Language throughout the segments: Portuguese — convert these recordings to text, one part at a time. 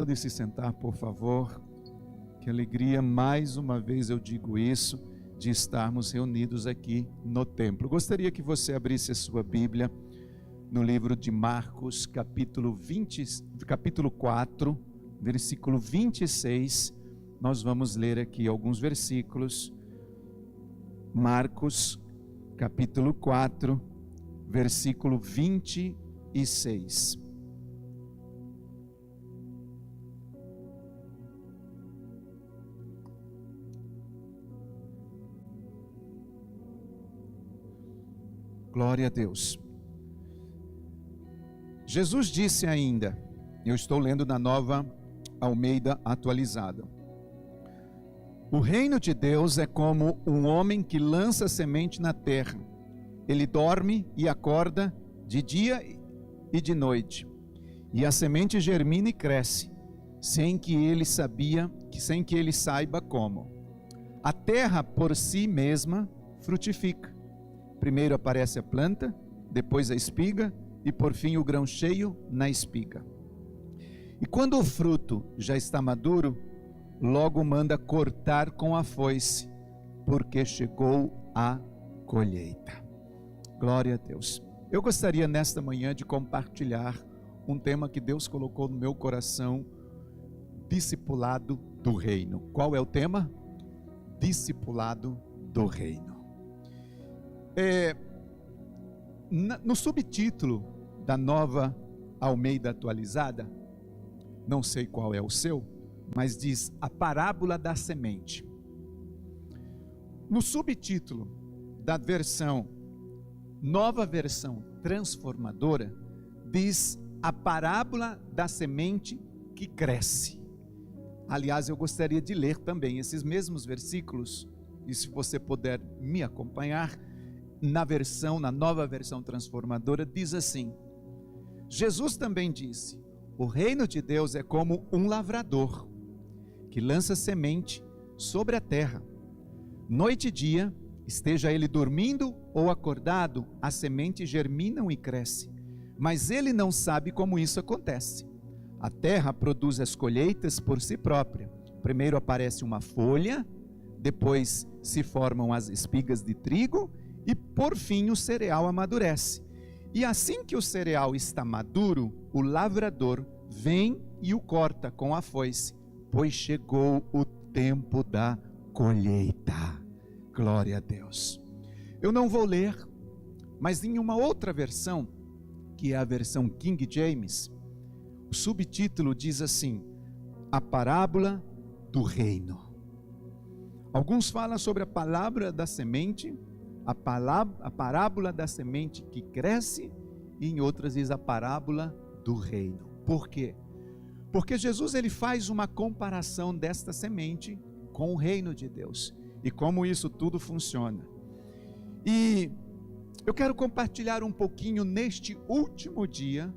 Pode se sentar, por favor. Que alegria, mais uma vez eu digo isso, de estarmos reunidos aqui no templo. Gostaria que você abrisse a sua Bíblia no livro de Marcos, capítulo 4, versículo 26. Nós vamos ler aqui alguns versículos. Marcos, capítulo 4, versículo 26. Glória a Deus. Jesus disse ainda, eu estou lendo na Nova Almeida atualizada: o reino de Deus é como um homem que lança semente na terra. Ele dorme e acorda de dia e de noite, e a semente germina e cresce, sem que ele saiba como. A terra por si mesma frutifica. Primeiro aparece a planta, depois a espiga e por fim o grão cheio na espiga. E quando o fruto já está maduro, logo manda cortar com a foice, porque chegou a colheita. Glória a Deus. Eu gostaria nesta manhã de compartilhar um tema que Deus colocou no meu coração: discipulado do reino. Qual é o tema? Discipulado do reino. No subtítulo da Nova Almeida atualizada, não sei qual é o seu, mas diz a parábola da semente. No subtítulo da nova versão transformadora, diz a parábola da semente que cresce. Aliás, eu gostaria de ler também esses mesmos versículos, e se você puder me acompanhar, na nova versão transformadora, diz assim: Jesus também disse, o reino de Deus é como um lavrador, que lança semente sobre a terra. Noite e dia, esteja ele dormindo ou acordado, as sementes germinam e crescem, mas ele não sabe como isso acontece. A terra produz as colheitas por si própria. Primeiro aparece uma folha, depois se formam as espigas de trigo, e por fim o cereal amadurece. E assim que o cereal está maduro, o lavrador vem e o corta com a foice, pois chegou o tempo da colheita. Glória a Deus. Eu não vou ler, mas em uma outra versão, que é a versão King James, o subtítulo diz assim: a parábola do reino. Alguns falam sobre a palavra da semente, a parábola da semente que cresce, e em outras diz a parábola do reino. Por quê? Porque Jesus ele faz uma comparação desta semente com o reino de Deus e como isso tudo funciona. E eu quero compartilhar um pouquinho neste último dia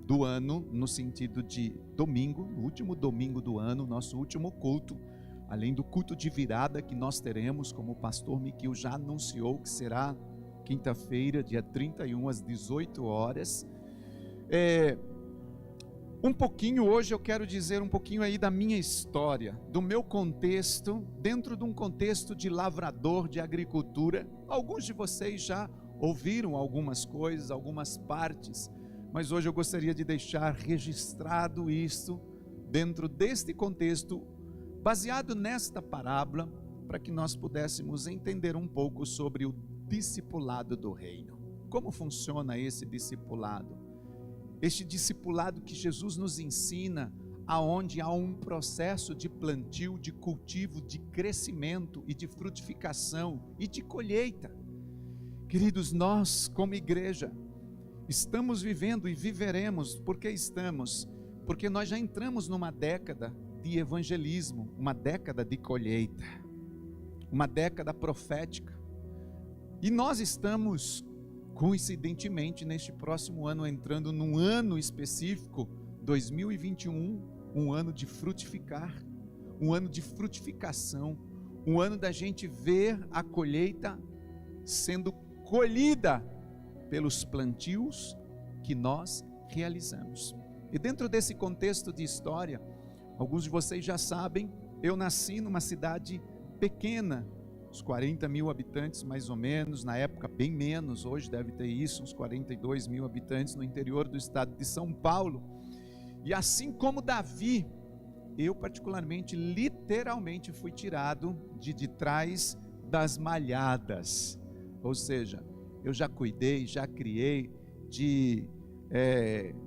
do ano, no sentido de domingo, no último domingo do ano, nosso último culto, além do culto de virada que nós teremos, como o pastor Miquel já anunciou, que será quinta-feira, dia 31, às 18 horas. Hoje eu quero dizer um pouquinho aí da minha história, do meu contexto, dentro de um contexto de lavrador, de agricultura. Alguns de vocês já ouviram algumas coisas, algumas partes, mas hoje eu gostaria de deixar registrado isso dentro deste contexto, baseado nesta parábola, para que nós pudéssemos entender um pouco sobre o discipulado do reino. Como funciona esse discipulado? Este discipulado que Jesus nos ensina, aonde há um processo de plantio, de cultivo, de crescimento e de frutificação e de colheita. Queridos, nós como igreja estamos vivendo e viveremos. Porque nós já entramos numa década de evangelismo, uma década de colheita, uma década profética, e nós estamos coincidentemente neste próximo ano entrando num ano específico, 2021, um ano de frutificar, um ano de frutificação, um ano da gente ver a colheita sendo colhida pelos plantios que nós realizamos. E dentro desse contexto de história, Alguns de vocês já sabem, eu nasci numa cidade pequena, uns 40 mil habitantes mais ou menos, na época bem menos, hoje deve ter isso, uns 42 mil habitantes no interior do estado de São Paulo. E assim como Davi, eu particularmente, literalmente fui tirado de trás das malhadas, ou seja, eu já cuidei, já criei de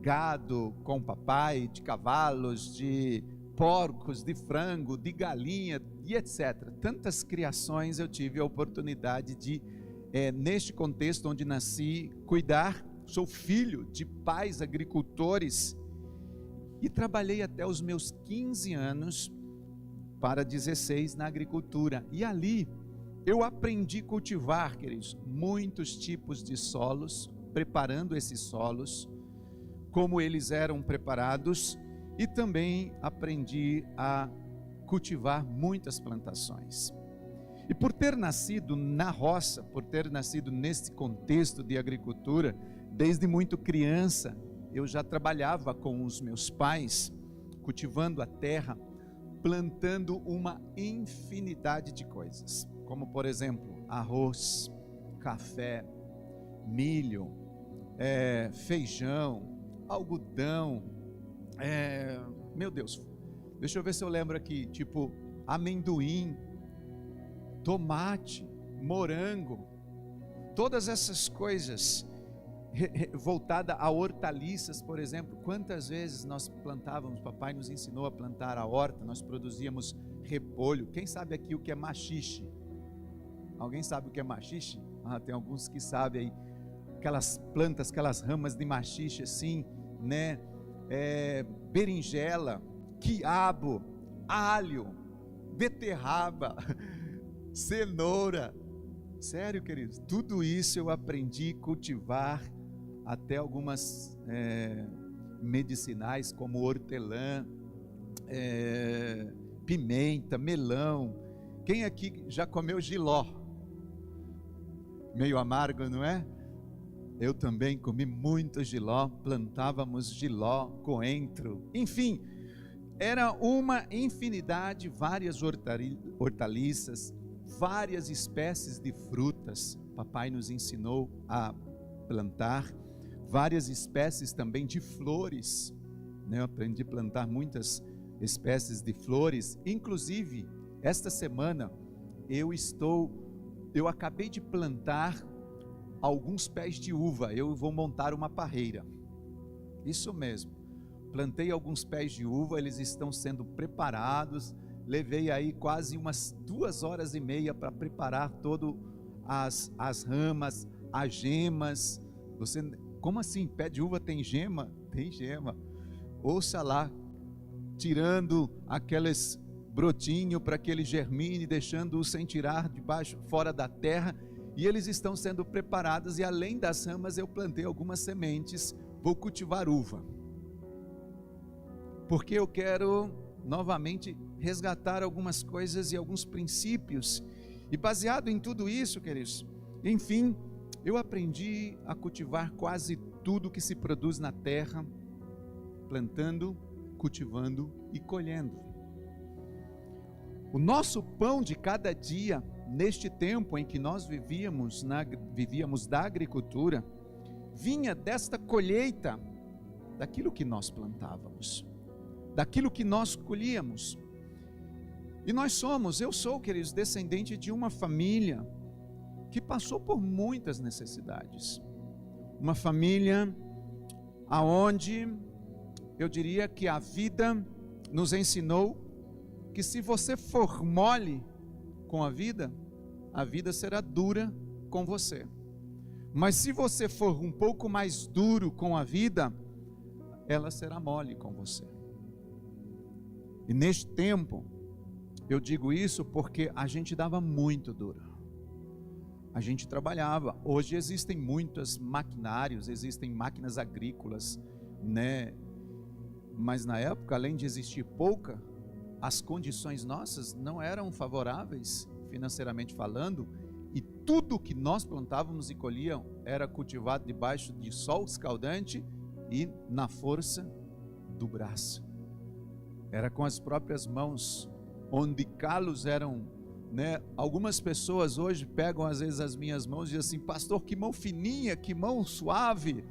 gado com papai, de cavalos, de porcos, de frango, de galinha e etc. Tantas criações eu tive a oportunidade de, neste contexto onde nasci, cuidar. Sou filho de pais agricultores e trabalhei até os meus 15 anos para 16 na agricultura. E ali eu aprendi a cultivar, queridos, muitos tipos de solos, preparando esses solos, como eles eram preparados, e também aprendi a cultivar muitas plantações. E por ter nascido na roça, por ter nascido nesse contexto de agricultura, desde muito criança, eu já trabalhava com os meus pais, cultivando a terra, plantando uma infinidade de coisas, como por exemplo, arroz, café, milho, feijão, algodão, meu Deus, deixa eu ver se eu lembro aqui, tipo amendoim, tomate, morango, todas essas coisas voltada a hortaliças, por exemplo. Quantas vezes nós plantávamos, papai nos ensinou a plantar a horta, nós produzíamos repolho. Quem sabe aqui o que é maxixe? Alguém sabe o que é maxixe? Tem alguns que sabem aí, aquelas plantas, aquelas ramas de maxixe assim, né? Berinjela, quiabo, alho, beterraba, cenoura. Sério, queridos, tudo isso eu aprendi a cultivar, até algumas medicinais como hortelã, pimenta, melão. Quem aqui já comeu jiló? Meio amargo, não é? Eu também comi muito jiló, plantávamos jiló, coentro, enfim, era uma infinidade, várias hortaliças, várias espécies de frutas. Papai nos ensinou a plantar, várias espécies também de flores, né? Eu aprendi a plantar muitas espécies de flores. Inclusive, esta semana eu acabei de plantar alguns pés de uva. Eu vou montar uma parreira, isso mesmo, plantei alguns pés de uva, eles estão sendo preparados. Levei aí quase umas 2h30 para preparar todas as ramas, as gemas. Como assim? Pé de uva tem gema? Tem gema. Ouça lá, tirando aqueles brotinhos para que ele germine, deixando-o sem tirar de baixo, fora da terra. E eles estão sendo preparados, e além das ramas eu plantei algumas sementes. Vou cultivar uva, porque eu quero novamente resgatar algumas coisas e alguns princípios, e baseado em tudo isso, queridos, enfim, eu aprendi a cultivar quase tudo que se produz na terra, plantando, cultivando e colhendo. O nosso pão de cada dia, neste tempo em que nós vivíamos da agricultura, vinha desta colheita, daquilo que nós plantávamos, daquilo que nós colhíamos. E eu sou, queridos, descendente de uma família que passou por muitas necessidades. Uma família aonde eu diria que a vida nos ensinou que se você for mole com a vida será dura com você. Mas se você for um pouco mais duro com a vida, ela será mole com você. E neste tempo, eu digo isso porque a gente dava muito duro. A gente trabalhava. Hoje existem muitos maquinários, existem máquinas agrícolas, né? Mas na época, além de existir pouca, as condições nossas não eram favoráveis, financeiramente falando, e tudo que nós plantávamos e colhíamos era cultivado debaixo de sol escaldante e na força do braço. Era com as próprias mãos, onde calos eram, né? Algumas pessoas hoje pegam às vezes as minhas mãos e dizem assim: pastor, que mão fininha, que mão suave.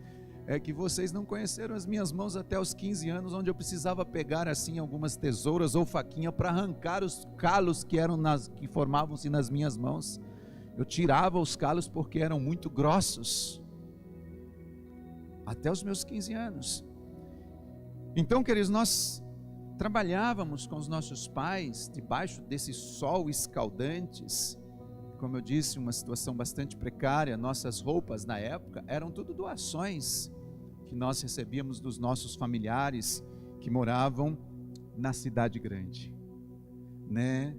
É que vocês não conheceram as minhas mãos até os 15 anos, onde eu precisava pegar assim algumas tesouras ou faquinha para arrancar os calos que formavam-se nas minhas mãos. Eu tirava os calos porque eram muito grossos. Até os meus 15 anos. Então, queridos, nós trabalhávamos com os nossos pais debaixo desse sol escaldantes. Como eu disse, uma situação bastante precária. Nossas roupas na época eram tudo doações que nós recebíamos dos nossos familiares que moravam na cidade grande, né?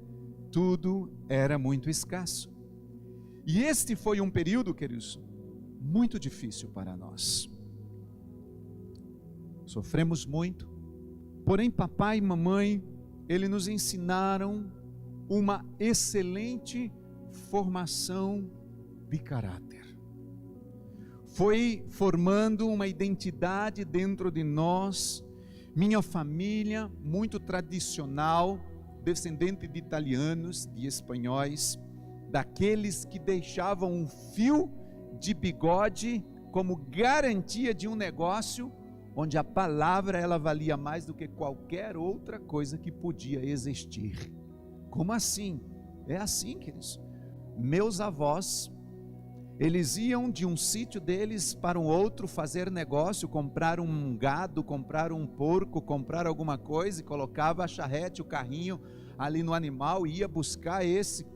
Tudo era muito escasso. E este foi um período, queridos, muito difícil para nós. Sofremos muito, porém papai e mamãe, eles nos ensinaram uma excelente formação de caráter. Foi formando uma identidade dentro de nós. Minha família, muito tradicional, descendente de italianos, de espanhóis, daqueles que deixavam um fio de bigode como garantia de um negócio, onde a palavra ela valia mais do que qualquer outra coisa que podia existir. Como assim? É assim, queridos. Meus avós, eles iam de um sítio deles para um outro fazer negócio, comprar um gado, comprar um porco, comprar alguma coisa, e colocava a charrete, o carrinho ali no animal, e ia buscar esse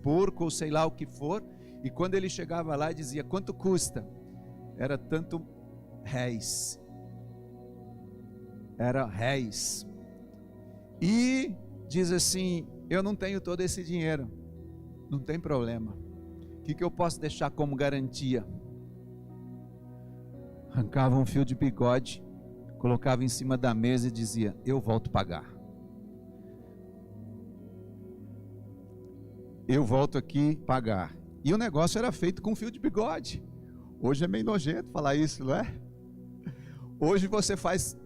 porco, ou sei lá o que for, e quando ele chegava lá e dizia: quanto custa? Era tanto réis. Era réis. E diz assim: eu não tenho todo esse dinheiro. Não tem problema. O que eu posso deixar como garantia? Arrancava um fio de bigode, colocava em cima da mesa e dizia: eu volto a pagar. Eu volto aqui pagar. E o negócio era feito com fio de bigode. Hoje é meio nojento falar isso, não é? Hoje você faz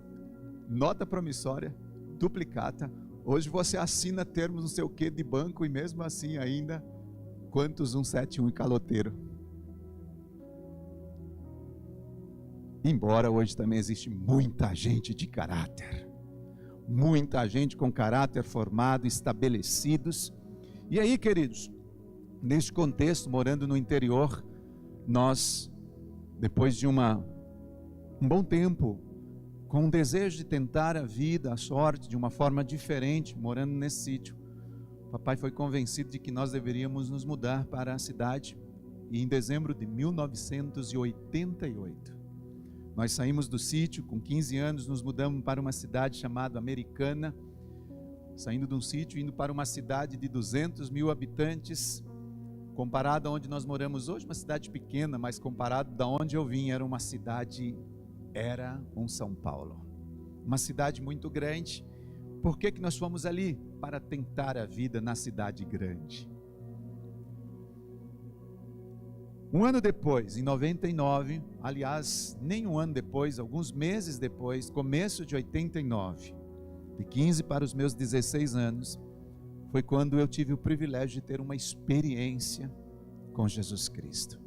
nota promissória, duplicata. Hoje você assina termos não sei o que de banco, e mesmo assim ainda, quantos 171 e caloteiro. Embora hoje também existe muita gente de caráter, muita gente com caráter formado, estabelecidos. E aí, queridos, neste contexto, morando no interior, nós, depois de um bom tempo, com o desejo de tentar a vida, a sorte, de uma forma diferente, morando nesse sítio, papai foi convencido de que nós deveríamos nos mudar para a cidade. E em dezembro de 1988, nós saímos do sítio, com 15 anos, nos mudamos para uma cidade chamada Americana, saindo de um sítio, indo para uma cidade de 200 mil habitantes, comparado a onde nós moramos hoje, uma cidade pequena, mas comparado da onde eu vim, era um São Paulo, uma cidade muito grande. Por que nós fomos ali? Para tentar a vida na cidade grande. Um ano depois, em 99, aliás, nem um ano depois, alguns meses depois, começo de 89, de 15 para os meus 16 anos, foi quando eu tive o privilégio de ter uma experiência com Jesus Cristo.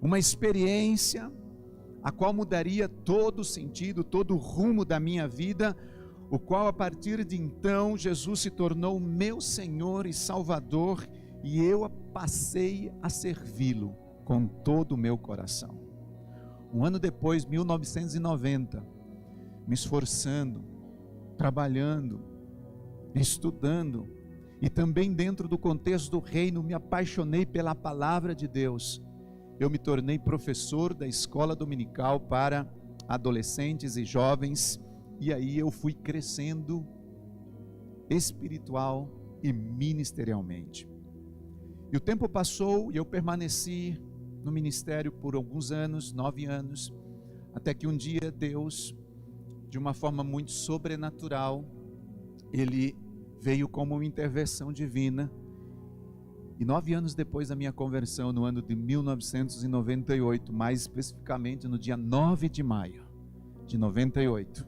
Uma experiência a qual mudaria todo o sentido, todo o rumo da minha vida, o qual a partir de então Jesus se tornou meu Senhor e Salvador, e eu passei a servi-lo com todo o meu coração. Um ano depois, 1990, me esforçando, trabalhando, estudando, e também dentro do contexto do reino, me apaixonei pela palavra de Deus. Eu me tornei professor da escola dominical para adolescentes e jovens, e aí eu fui crescendo espiritual e ministerialmente. E o tempo passou e eu permaneci no ministério por alguns anos, 9 anos, até que um dia Deus, de uma forma muito sobrenatural, Ele veio como uma intervenção divina. E 9 anos depois da minha conversão, no ano de 1998, mais especificamente no dia 9 de maio de 98,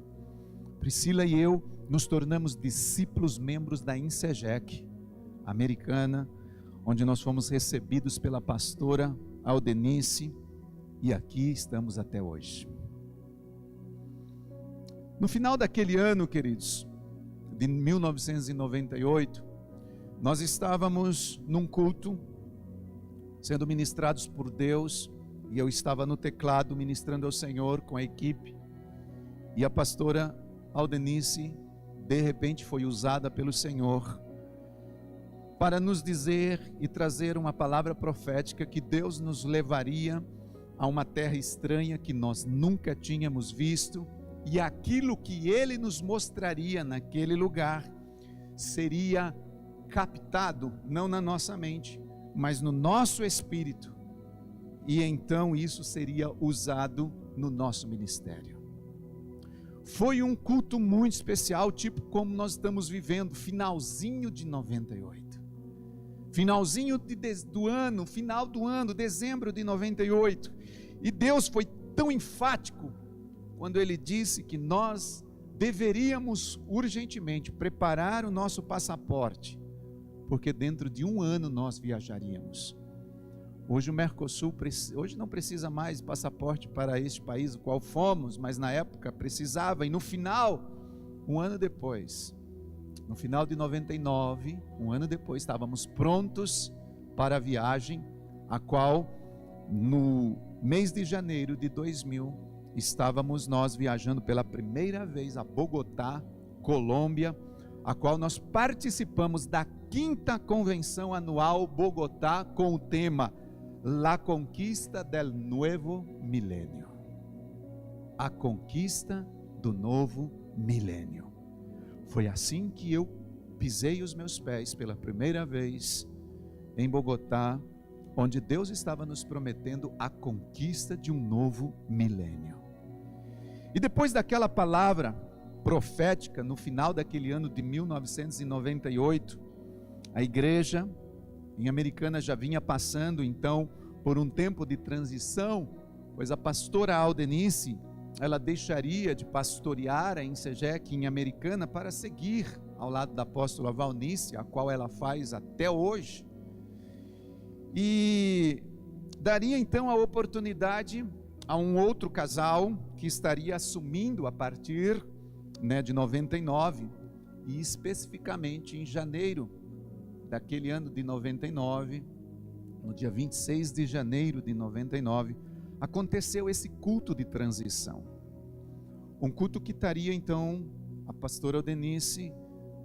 Priscila e eu nos tornamos discípulos membros da INSEGEC americana, onde nós fomos recebidos pela pastora Aldenice, e aqui estamos até hoje. No final daquele ano, queridos, de 1998, nós estávamos num culto, sendo ministrados por Deus, e eu estava no teclado ministrando ao Senhor com a equipe, e a pastora Aldenice, de repente, foi usada pelo Senhor para nos dizer e trazer uma palavra profética que Deus nos levaria a uma terra estranha que nós nunca tínhamos visto, e aquilo que Ele nos mostraria naquele lugar seria captado, não na nossa mente, mas no nosso espírito, e então isso seria usado no nosso ministério. Foi um culto muito especial, tipo como nós estamos vivendo, finalzinho de 98, finalzinho do ano, final do ano, dezembro de 98, e Deus foi tão enfático quando Ele disse que nós deveríamos urgentemente preparar o nosso passaporte, porque dentro de um ano nós viajaríamos. Hoje o Mercosul, hoje não precisa mais de passaporte para este país, o qual fomos, mas na época precisava, e no final, um ano depois, no final de 99, um ano depois, estávamos prontos para a viagem, a qual no mês de janeiro de 2000, estávamos nós viajando pela primeira vez a Bogotá, Colômbia, a qual nós participamos da 5ª Convenção Anual Bogotá com o tema La Conquista del Nuevo Milênio. A conquista do novo milênio. Foi assim que eu pisei os meus pés pela primeira vez em Bogotá, onde Deus estava nos prometendo a conquista de um novo milênio. E depois daquela palavra profética, no final daquele ano de 1998, a igreja em Americana já vinha passando então por um tempo de transição, pois a pastora Aldenice, ela deixaria de pastorear a INSEGEC em Americana para seguir ao lado da apóstola Valnice, a qual ela faz até hoje, e daria então a oportunidade a um outro casal que estaria assumindo a partir de 99, e especificamente em janeiro daquele ano de 99, no dia 26 de janeiro de 99, aconteceu esse culto de transição. Um culto que estaria então a pastora Aldenice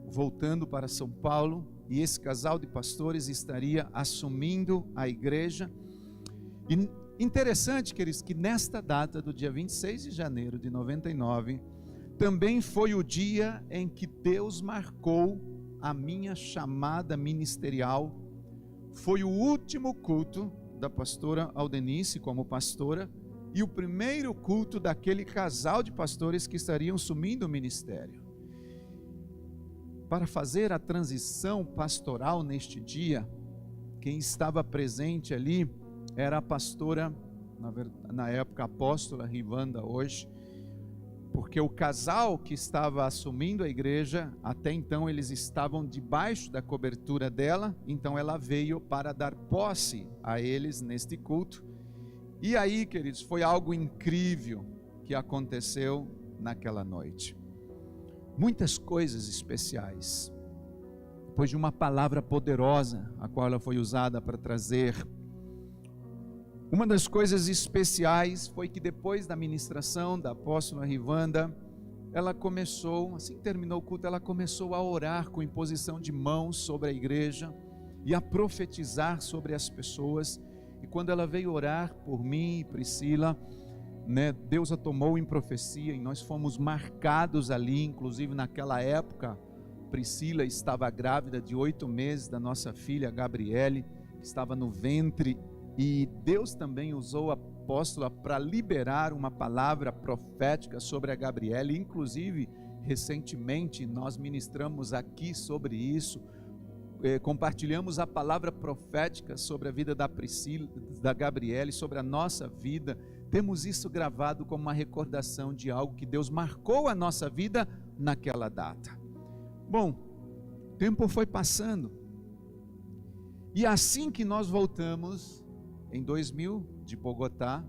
voltando para São Paulo, e esse casal de pastores estaria assumindo a igreja. E interessante, queridos, que nesta data do dia 26 de janeiro de 99, também foi o dia em que Deus marcou a minha chamada ministerial. Foi o último culto da pastora Aldenice como pastora, e o primeiro culto daquele casal de pastores que estariam assumindo o ministério. Para fazer a transição pastoral neste dia, quem estava presente ali era a pastora, na época apóstola Rivanda hoje, porque o casal que estava assumindo a igreja, até então eles estavam debaixo da cobertura dela, então ela veio para dar posse a eles neste culto. E aí, queridos, foi algo incrível que aconteceu naquela noite. Muitas coisas especiais, depois de uma palavra poderosa, a qual ela foi usada para trazer. Uma das coisas especiais foi que depois da ministração da apóstola Rivanda, ela começou, assim que terminou o culto, ela começou a orar com imposição de mãos sobre a igreja e a profetizar sobre as pessoas. E quando ela veio orar por mim e Priscila, Deus a tomou em profecia e nós fomos marcados ali. Inclusive naquela época, Priscila estava grávida de 8 meses da nossa filha Gabriele, que estava no ventre. E Deus também usou a apóstola para liberar uma palavra profética sobre a Gabriele. Inclusive, recentemente nós ministramos aqui sobre isso, compartilhamos a palavra profética sobre a vida da Priscila, da Gabriele, sobre a nossa vida. Temos isso gravado como uma recordação de algo que Deus marcou a nossa vida naquela data. Bom, o tempo foi passando, e assim que nós voltamos, em 2000, de Bogotá,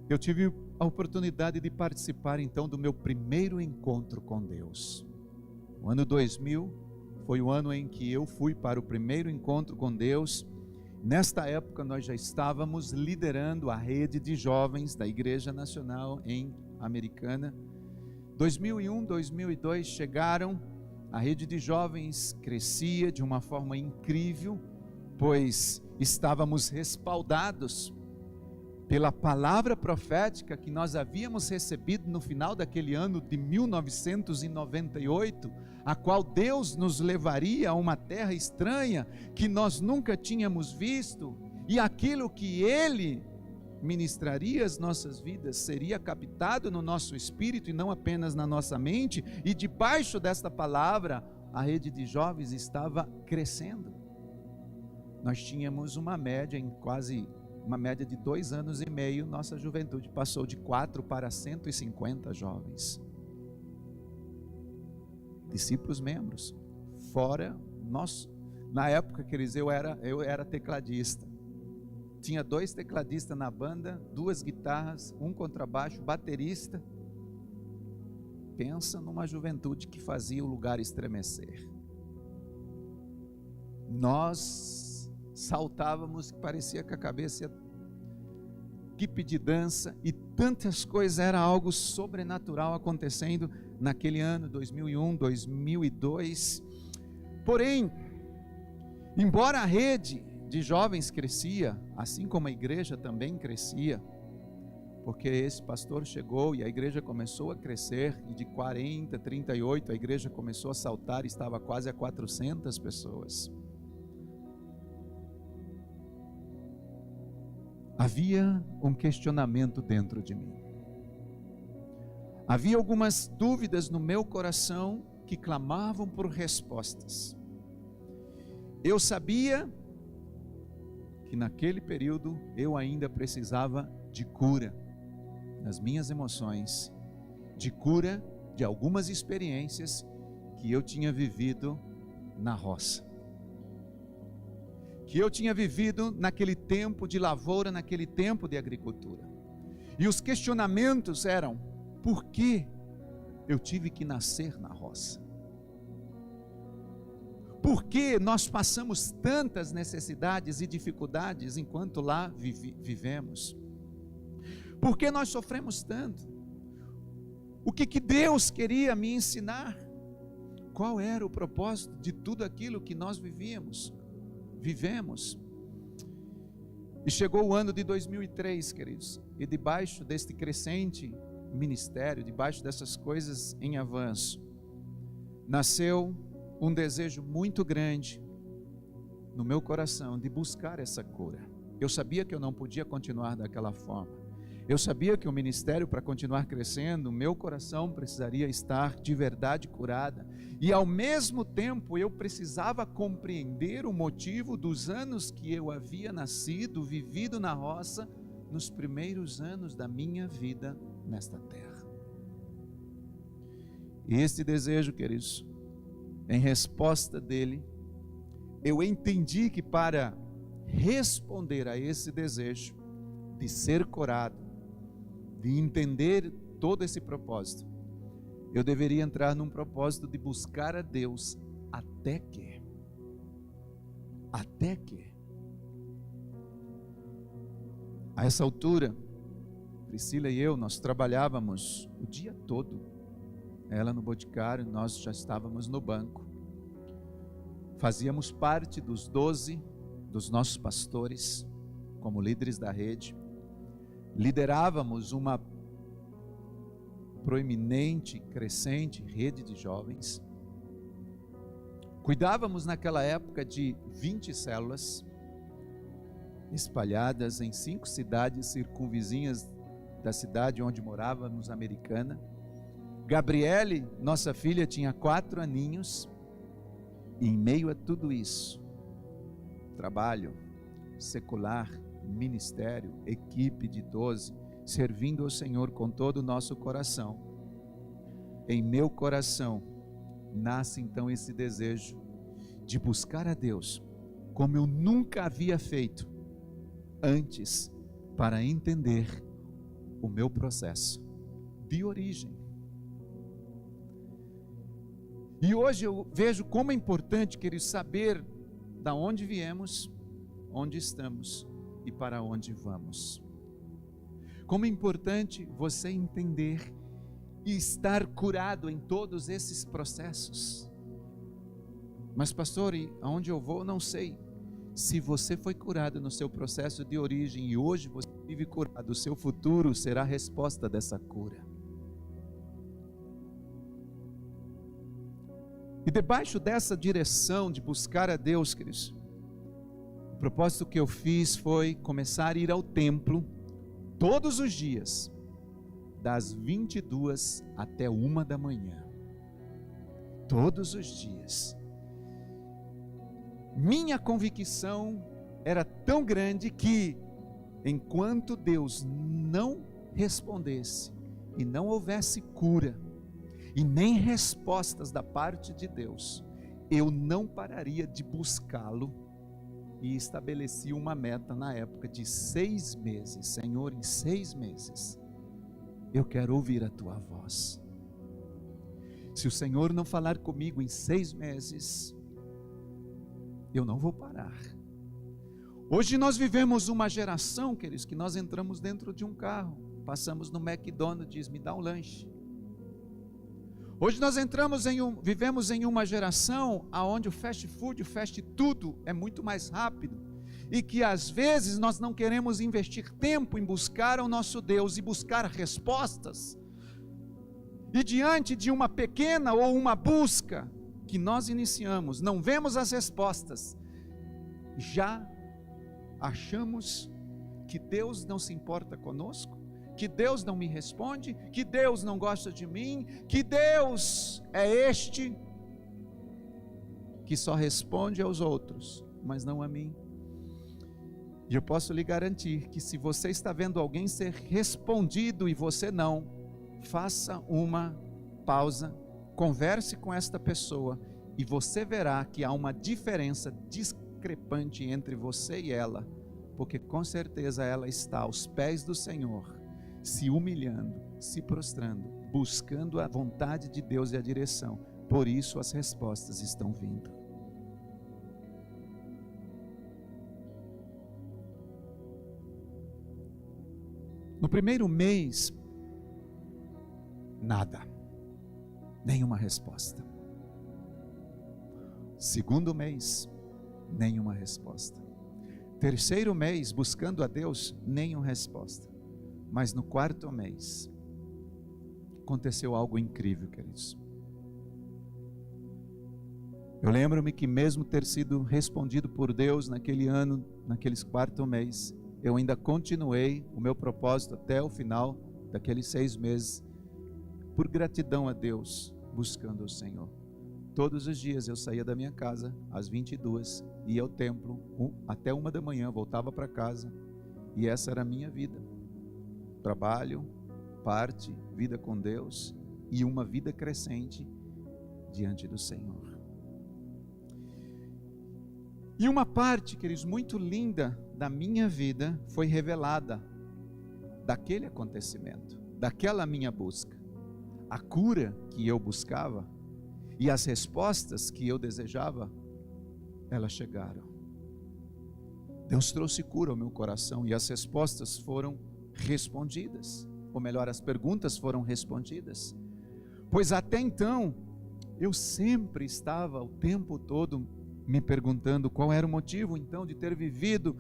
eu tive a oportunidade de participar então do meu primeiro encontro com Deus. O ano 2000 foi o ano em que eu fui para o primeiro encontro com Deus. Nesta época nós já estávamos liderando a rede de jovens da Igreja Nacional em Americana. 2001, 2002 chegaram, a rede de jovens crescia de uma forma incrível, pois estávamos respaldados pela palavra profética que nós havíamos recebido no final daquele ano de 1998, a qual Deus nos levaria a uma terra estranha que nós nunca tínhamos visto, e aquilo que Ele ministraria às nossas vidas seria captado no nosso espírito e não apenas na nossa mente, e debaixo desta palavra a rede de jovens estava crescendo. Nós tínhamos uma média de 2 anos e meio, nossa juventude passou de 4 para 150 jovens. Discípulos membros, fora nós. Na época, queridos, eu era tecladista. Tinha 2 tecladistas na banda, 2 guitarras, 1 contrabaixo, baterista. Pensa numa juventude que fazia o lugar estremecer. Nós saltávamos, parecia que a cabeça ia, equipe de dança e tantas coisas, era algo sobrenatural acontecendo naquele ano, 2001, 2002. Porém, embora a rede de jovens crescia, assim como a igreja também crescia, porque esse pastor chegou e a igreja começou a crescer, e de 40, 38, a igreja começou a saltar, estava quase a 400 pessoas. Havia um questionamento dentro de mim. Havia algumas dúvidas no meu coração que clamavam por respostas. Eu sabia que naquele período eu ainda precisava de cura nas minhas emoções, de cura de algumas experiências que eu tinha vivido na roça, que eu tinha vivido naquele tempo de lavoura, naquele tempo de agricultura. E os questionamentos eram: por que eu tive que nascer na roça? Por que nós passamos tantas necessidades e dificuldades enquanto lá vivemos? Por que nós sofremos tanto? O que Deus queria me ensinar? Qual era o propósito de tudo aquilo que nós vivemos? E chegou o ano de 2003, queridos, e debaixo deste crescente ministério, debaixo dessas coisas em avanço, nasceu um desejo muito grande no meu coração de buscar essa cura. Eu sabia que eu não podia continuar daquela forma. Eu sabia que o ministério, para continuar crescendo, meu coração precisaria estar de verdade curada. E ao mesmo tempo eu precisava compreender o motivo dos anos que eu havia nascido, vivido na roça, nos primeiros anos da minha vida nesta terra. E este desejo, queridos, em resposta dele, eu entendi que para responder a esse desejo de ser curado, de entender todo esse propósito, eu deveria entrar num propósito de buscar a Deus até que a essa altura, Priscila e eu, nós trabalhávamos o dia todo, ela no boticário, nós já estávamos no banco, fazíamos parte dos 12 dos nossos pastores, como líderes da rede, liderávamos uma proeminente, crescente rede de jovens, cuidávamos naquela época de 20 células, espalhadas em 5 cidades circunvizinhas da cidade onde morávamos, Americana. Gabriele, nossa filha, tinha 4 aninhos, e em meio a tudo isso, trabalho secular, ministério, equipe de 12, servindo ao Senhor com todo o nosso coração, em meu coração nasce então esse desejo de buscar a Deus como eu nunca havia feito antes, para entender o meu processo de origem. E hoje eu vejo como é importante, queridos, saber da onde viemos, onde estamos e para onde vamos. Como é importante você entender e estar curado em todos esses processos. Mas pastor, e aonde eu vou, não sei. Se você foi curado no seu processo de origem e hoje você vive curado, o seu futuro será a resposta dessa cura. E debaixo dessa direção de buscar a Deus, queridos, o propósito que eu fiz foi começar a ir ao templo todos os dias, das 22 até 1 da manhã. Todos os dias. Minha convicção era tão grande que, enquanto Deus não respondesse e não houvesse cura e nem respostas da parte de Deus, eu não pararia de buscá-lo. E estabeleci uma meta na época de 6 meses. Senhor, em 6 meses eu quero ouvir a tua voz. Se o Senhor não falar comigo em 6 meses, eu não vou parar. Hoje nós vivemos uma geração, queridos, que nós entramos dentro de um carro, passamos no McDonald's, diz, me dá um lanche. Hoje nós vivemos em uma geração onde o fast food, o fast tudo é muito mais rápido, e que às vezes nós não queremos investir tempo em buscar o nosso Deus e buscar respostas, e diante de uma pequena ou uma busca que nós iniciamos, não vemos as respostas, já achamos que Deus não se importa conosco, que Deus não me responde, que Deus não gosta de mim, que Deus é este que só responde aos outros, mas não a mim. E eu posso lhe garantir que se você está vendo alguém ser respondido e você não, faça uma pausa, converse com esta pessoa e você verá que há uma diferença discrepante entre você e ela, porque com certeza ela está aos pés do Senhor, se humilhando, se prostrando, buscando a vontade de Deus e a direção. Por isso as respostas estão vindo. No primeiro mês, nada, nenhuma resposta. Segundo mês, nenhuma resposta. Terceiro mês, buscando a Deus, nenhuma resposta. Mas no quarto mês, aconteceu algo incrível, queridos. Eu lembro-me que mesmo ter sido respondido por Deus naquele ano, naqueles quarto mês, eu ainda continuei o meu propósito até o final daqueles 6 meses, por gratidão a Deus, buscando o Senhor. Todos os dias eu saía da minha casa, às 22, ia ao templo, até 1 da manhã, voltava para casa, e essa era a minha vida. Trabalho, parte, vida com Deus, e uma vida crescente diante do Senhor. E uma parte, queridos, muito linda da minha vida foi revelada daquele acontecimento, daquela minha busca. A cura que eu buscava e as respostas que eu desejava, elas chegaram. Deus trouxe cura ao meu coração e as respostas foram respondidas, ou melhor, as perguntas foram respondidas. Pois até então, eu sempre estava o tempo todo me perguntando qual era o motivo então de ter vivido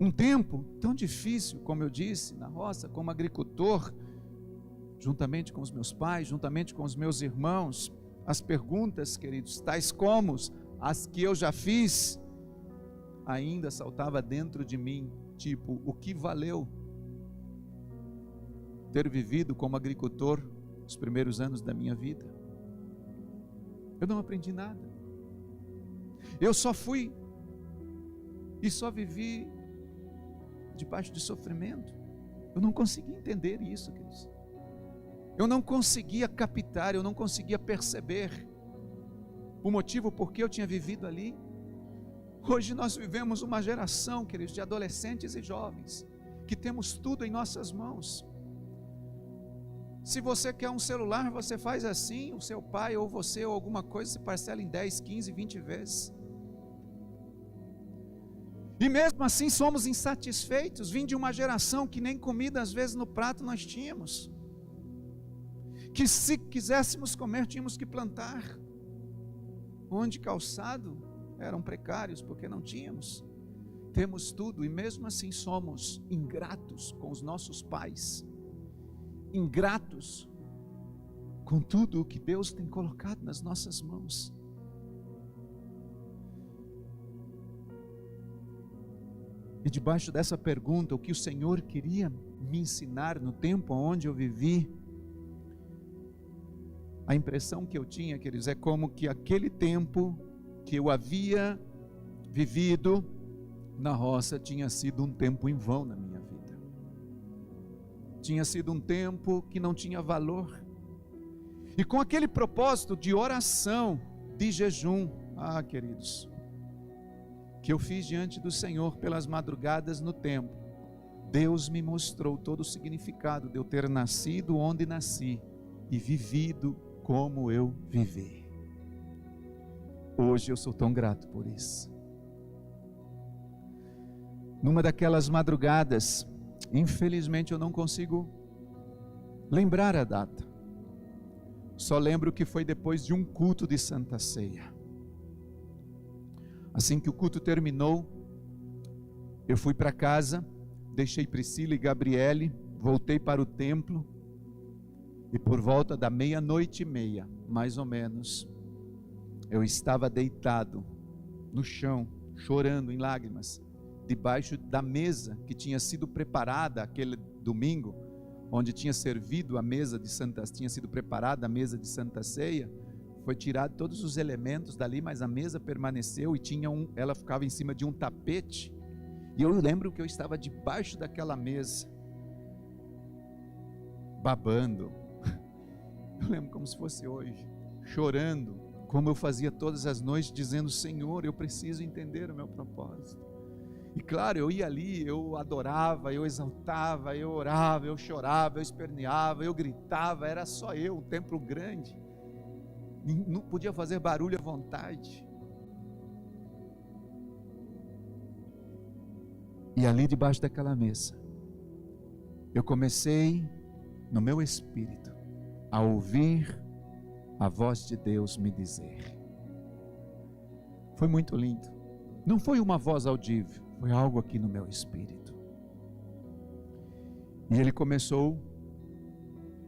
um tempo tão difícil, como eu disse, na roça, como agricultor, juntamente com os meus pais, juntamente com os meus irmãos. As perguntas, queridos, tais como as que eu já fiz, ainda saltava dentro de mim, tipo, o que valeu ter vivido como agricultor os primeiros anos da minha vida? Eu não aprendi nada. Eu só fui e só vivi debaixo de sofrimento. Eu não consegui entender isso, queridos. Eu não conseguia captar, eu não conseguia perceber o motivo por que eu tinha vivido ali. Hoje nós vivemos uma geração, queridos, de adolescentes e jovens, que temos tudo em nossas mãos. Se você quer um celular, você faz assim, o seu pai ou você ou alguma coisa se parcela em 10, 15, 20 vezes. E mesmo assim somos insatisfeitos, vim de uma geração que nem comida às vezes no prato nós tínhamos. Que se quiséssemos comer tínhamos que plantar. Onde calçado eram precários porque não tínhamos. Temos tudo e mesmo assim somos ingratos com os nossos pais. Ingratos com tudo o que Deus tem colocado nas nossas mãos. E debaixo dessa pergunta, o que o Senhor queria me ensinar no tempo onde eu vivi, a impressão que eu tinha, queridos, é como que aquele tempo que eu havia vivido na roça tinha sido um tempo em vão na minha vida. Tinha sido um tempo que não tinha valor. E com aquele propósito de oração, de jejum, queridos, que eu fiz diante do Senhor pelas madrugadas no templo, Deus me mostrou todo o significado de eu ter nascido onde nasci e vivido como eu vivi. Hoje eu sou tão grato por isso. Numa daquelas madrugadas, infelizmente eu não consigo lembrar a data. Só lembro que foi depois de um culto de Santa Ceia. Assim que o culto terminou, eu fui para casa, deixei Priscila e Gabriele, voltei para o templo, e por volta da 00:30, mais ou menos, eu estava deitado no chão, chorando em lágrimas, debaixo da mesa que tinha sido preparada aquele domingo, onde tinha servido a mesa de Santa, tinha sido preparada a mesa de Santa Ceia. Foi tirado todos os elementos dali, mas a mesa permaneceu e ela ficava em cima de um tapete. E eu lembro que eu estava debaixo daquela mesa, babando. Eu lembro como se fosse hoje, chorando, como eu fazia todas as noites, dizendo: Senhor, eu preciso entender o meu propósito. E claro, eu ia ali, eu adorava, eu exaltava, eu orava, eu chorava, eu esperneava, eu gritava, era só eu, um templo grande, não podia fazer barulho à vontade. E ali debaixo daquela mesa, eu comecei no meu espírito a ouvir a voz de Deus me dizer. Foi muito lindo. Não foi uma voz audível, foi algo aqui no meu espírito. E ele começou,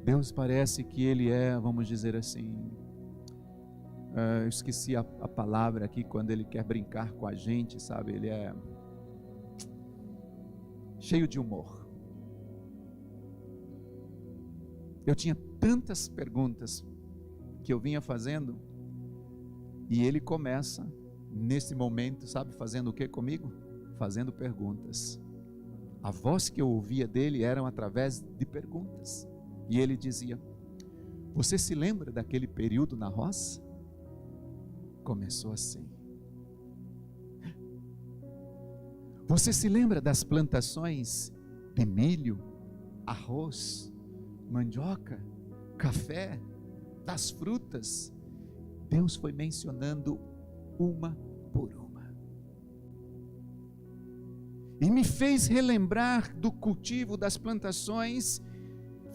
Deus parece que ele é, vamos dizer assim, eu esqueci a palavra aqui, quando ele quer brincar com a gente, sabe, ele é cheio de humor. Eu tinha tantas perguntas que eu vinha fazendo, e ele começa nesse momento, sabe, fazendo o que comigo? Fazendo perguntas. A voz que eu ouvia dele eram através de perguntas, e ele dizia: você se lembra daquele período na roça? Começou assim. Você se lembra das plantações de milho, arroz, mandioca, café, das frutas? Deus foi mencionando uma por uma, e me fez relembrar do cultivo das plantações.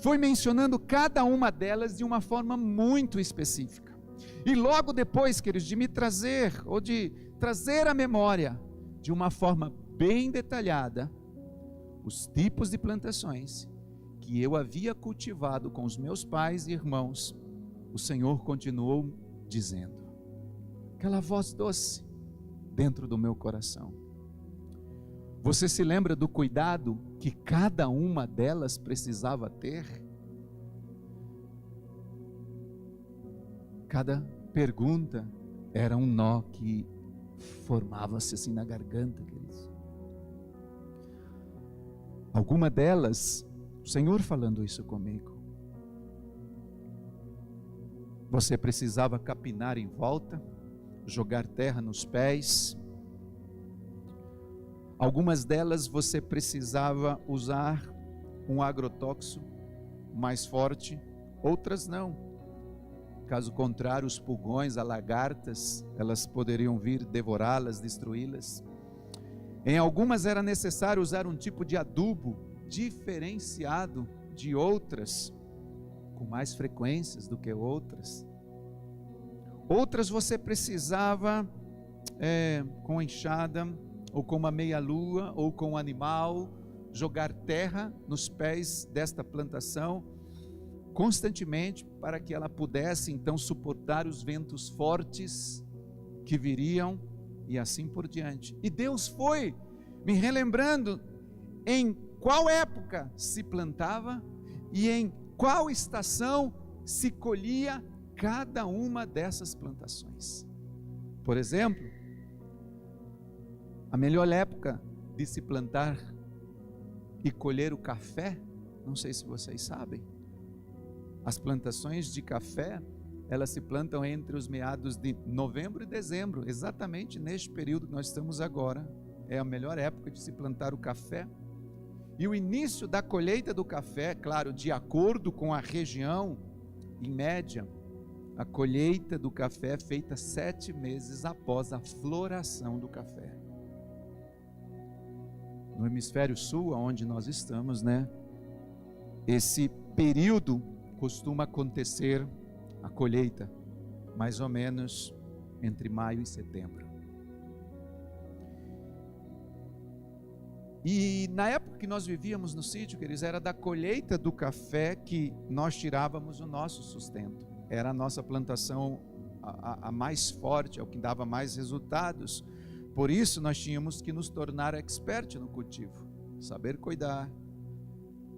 Foi mencionando cada uma delas de uma forma muito específica. E logo depois, queridos, de me trazer, ou de trazer à memória, de uma forma bem detalhada, os tipos de plantações que eu havia cultivado com os meus pais e irmãos, o Senhor continuou dizendo, aquela voz doce dentro do meu coração: você se lembra do cuidado que cada uma delas precisava ter? Cada pergunta era um nó que formava-se assim na garganta, queridos. Alguma delas, o Senhor falando isso comigo, Você precisava capinar em volta, jogar terra nos pés. Algumas delas você precisava usar um agrotóxico mais forte, outras não. Caso contrário, os pulgões, as lagartas, elas poderiam vir devorá-las, destruí-las. Em algumas era necessário usar um tipo de adubo diferenciado de outras, com mais frequências do que outras. Outras você precisava com enxada, ou com uma meia-lua, ou com um animal, jogar terra nos pés desta plantação, constantemente, para que ela pudesse então suportar os ventos fortes que viriam, e assim por diante. E Deus foi me relembrando em qual época se plantava e em qual estação se colhia cada uma dessas plantações. Por exemplo, a melhor época de se plantar e colher o café, não sei se vocês sabem, as plantações de café, elas se plantam entre os meados de novembro e dezembro, exatamente neste período que nós estamos agora, é a melhor época de se plantar o café. E o início da colheita do café, claro, de acordo com a região, em média, a colheita do café é feita 7 meses após a floração do café. No hemisfério sul, onde nós estamos, esse período costuma acontecer a colheita, mais ou menos entre maio e setembro. E na época que nós vivíamos no sítio, queridos, era da colheita do café que nós tirávamos o nosso sustento. Era a nossa plantação a mais forte, é o que dava mais resultados. Por isso nós tínhamos que nos tornar expert no cultivo, saber cuidar,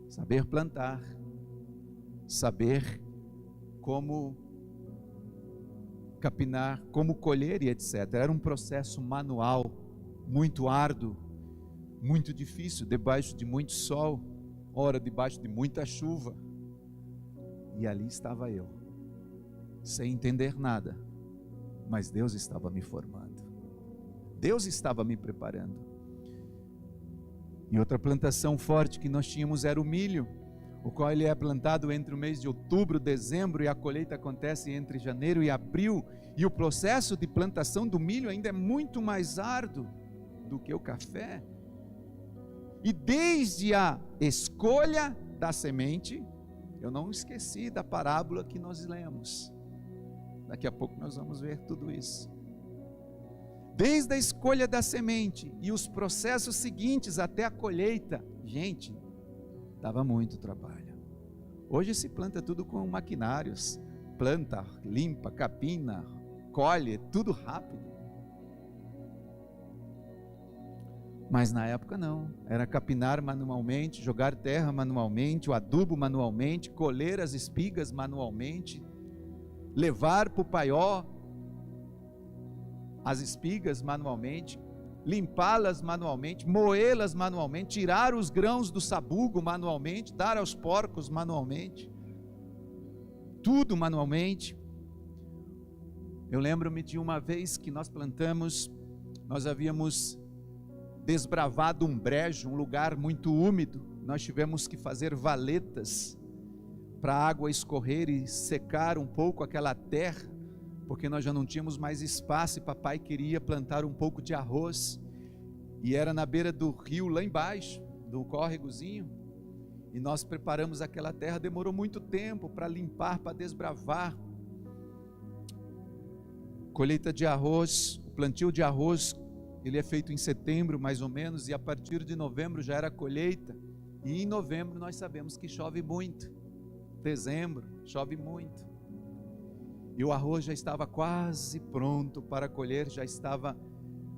saber plantar, saber como capinar, como colher e etc. Era um processo manual, muito árduo, muito difícil, debaixo de muito sol, ora debaixo de muita chuva. E ali estava eu, sem entender nada, mas Deus estava me formando. Deus estava me preparando. E outra plantação forte que nós tínhamos era o milho, o qual ele é plantado entre o mês de outubro, dezembro, e a colheita acontece entre janeiro e abril. E o processo de plantação do milho ainda é muito mais árduo do que o café. E desde a escolha da semente, eu não esqueci da parábola que nós lemos. Daqui a pouco nós vamos ver tudo isso. Desde a escolha da semente e os processos seguintes até a colheita, gente, dava muito trabalho. Hoje se planta tudo com maquinários, planta, limpa, capina, colhe, tudo rápido. Mas na época não, era capinar manualmente, jogar terra manualmente, o adubo manualmente, colher as espigas manualmente, levar para o paió as espigas manualmente, limpá-las manualmente, moê-las manualmente, tirar os grãos do sabugo manualmente, dar aos porcos manualmente, tudo manualmente. Eu lembro-me de uma vez que nós plantamos, nós havíamos desbravado um brejo, um lugar muito úmido, nós tivemos que fazer valetas para a água escorrer e secar um pouco aquela terra, porque nós já não tínhamos mais espaço e papai queria plantar um pouco de arroz, e era na beira do rio lá embaixo, do córregozinho, e nós preparamos aquela terra, demorou muito tempo para limpar, para desbravar. Colheita de arroz, o plantio de arroz, ele é feito em setembro mais ou menos, e a partir de novembro já era a colheita, e em novembro nós sabemos que chove muito, dezembro chove muito, e o arroz já estava quase pronto para colher, já estava,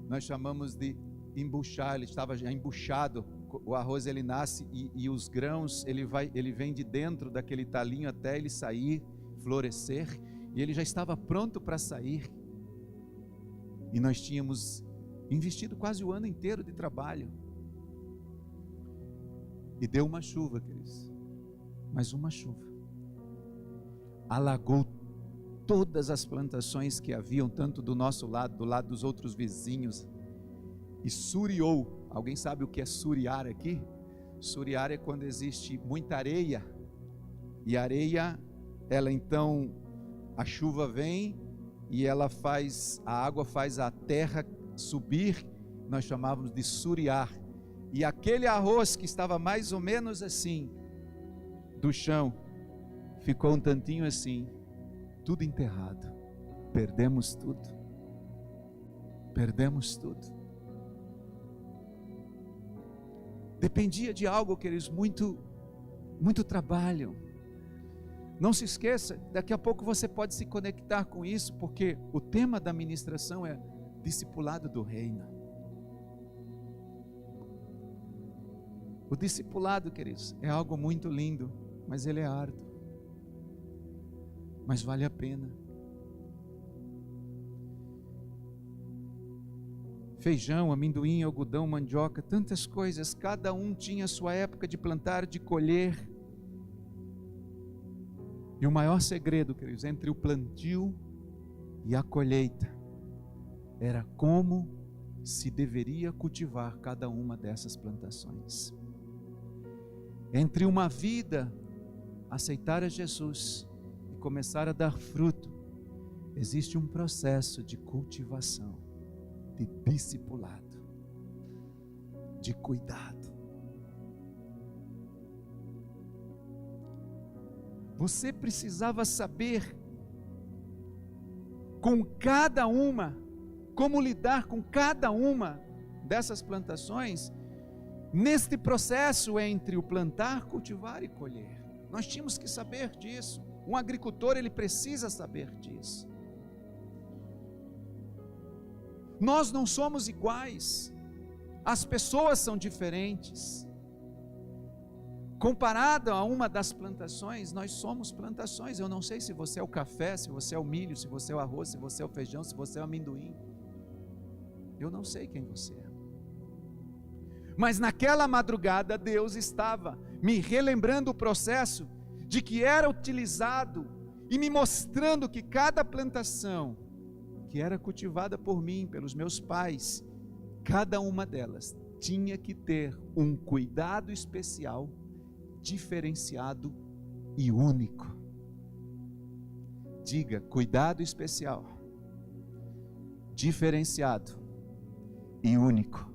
nós chamamos de embuchar, ele estava já embuchado. O arroz ele nasce e os grãos ele vem de dentro daquele talinho até ele sair, florescer, e ele já estava pronto para sair, e nós tínhamos investido quase o ano inteiro de trabalho, e deu uma chuva, queridos, mas uma chuva alagou todas as plantações que haviam, tanto do nosso lado, do lado dos outros vizinhos, e suriou. Alguém sabe o que é suriar aqui? Suriar é quando existe muita areia, e a areia, ela então, a chuva vem e ela faz, a água faz a terra subir, nós chamávamos de suriar, e aquele arroz que estava mais ou menos assim, do chão, ficou um tantinho assim, tudo enterrado, perdemos tudo, dependia de algo, queridos, muito trabalho. Não se esqueça, daqui a pouco você pode se conectar com isso, porque o tema da ministração é discipulado do reino. O discipulado, queridos, é algo muito lindo, mas ele é árduo, mas vale a pena. Feijão, amendoim, algodão, mandioca, tantas coisas, cada um tinha a sua época de plantar, de colher. E o maior segredo, queridos, entre o plantio e a colheita, era como se deveria cultivar cada uma dessas plantações. Entre uma vida, aceitar a Jesus e começar a dar fruto, existe um processo de cultivação, de discipulado, de cuidado. Você precisava saber com cada uma, como lidar com cada uma dessas plantações, neste processo entre o plantar, cultivar e colher. Nós tínhamos que saber disso. Um agricultor, ele precisa saber disso. Nós não somos iguais, as pessoas são diferentes. Comparado a uma das plantações, nós somos plantações. Eu não sei se você é o café, se você é o milho, se você é o arroz, se você é o feijão, se você é o amendoim. Eu não sei quem você é. Mas naquela madrugada Deus estava me relembrando o processo de que era utilizado e me mostrando que cada plantação que era cultivada por mim, pelos meus pais, cada uma delas tinha que ter um cuidado especial, diferenciado e único. Diga, cuidado especial, diferenciado e único.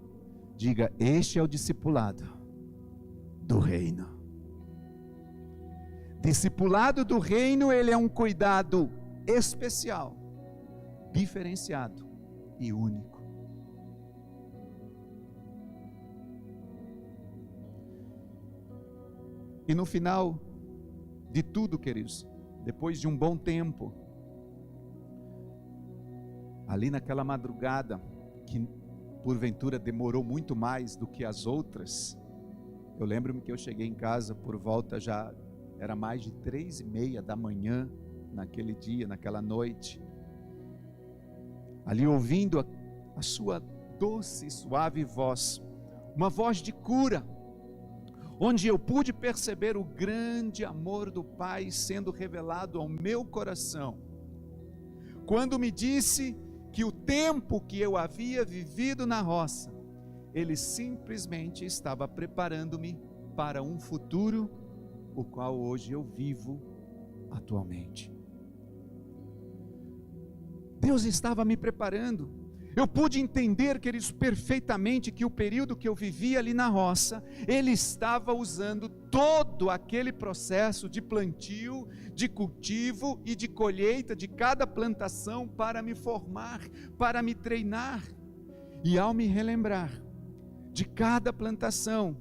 Diga, este é o discipulado do reino. Discipulado do reino, ele é um cuidado especial, diferenciado e único. E no final de tudo, queridos, depois de um bom tempo, ali naquela madrugada, que porventura demorou muito mais do que as outras, eu lembro-me que eu cheguei em casa por volta, já era mais de 3:30 da manhã, naquele dia, naquela noite, ali ouvindo a sua doce e suave voz, uma voz de cura, onde eu pude perceber o grande amor do Pai sendo revelado ao meu coração, quando me disse que o tempo que eu havia vivido na roça, Ele simplesmente estava preparando-me para um futuro, o qual hoje eu vivo atualmente. Deus estava me preparando. Eu pude entender, queridos, perfeitamente que o período que eu vivia ali na roça, Ele estava usando todo aquele processo de plantio, de cultivo e de colheita de cada plantação para me formar, para me treinar. E ao me relembrar de cada plantação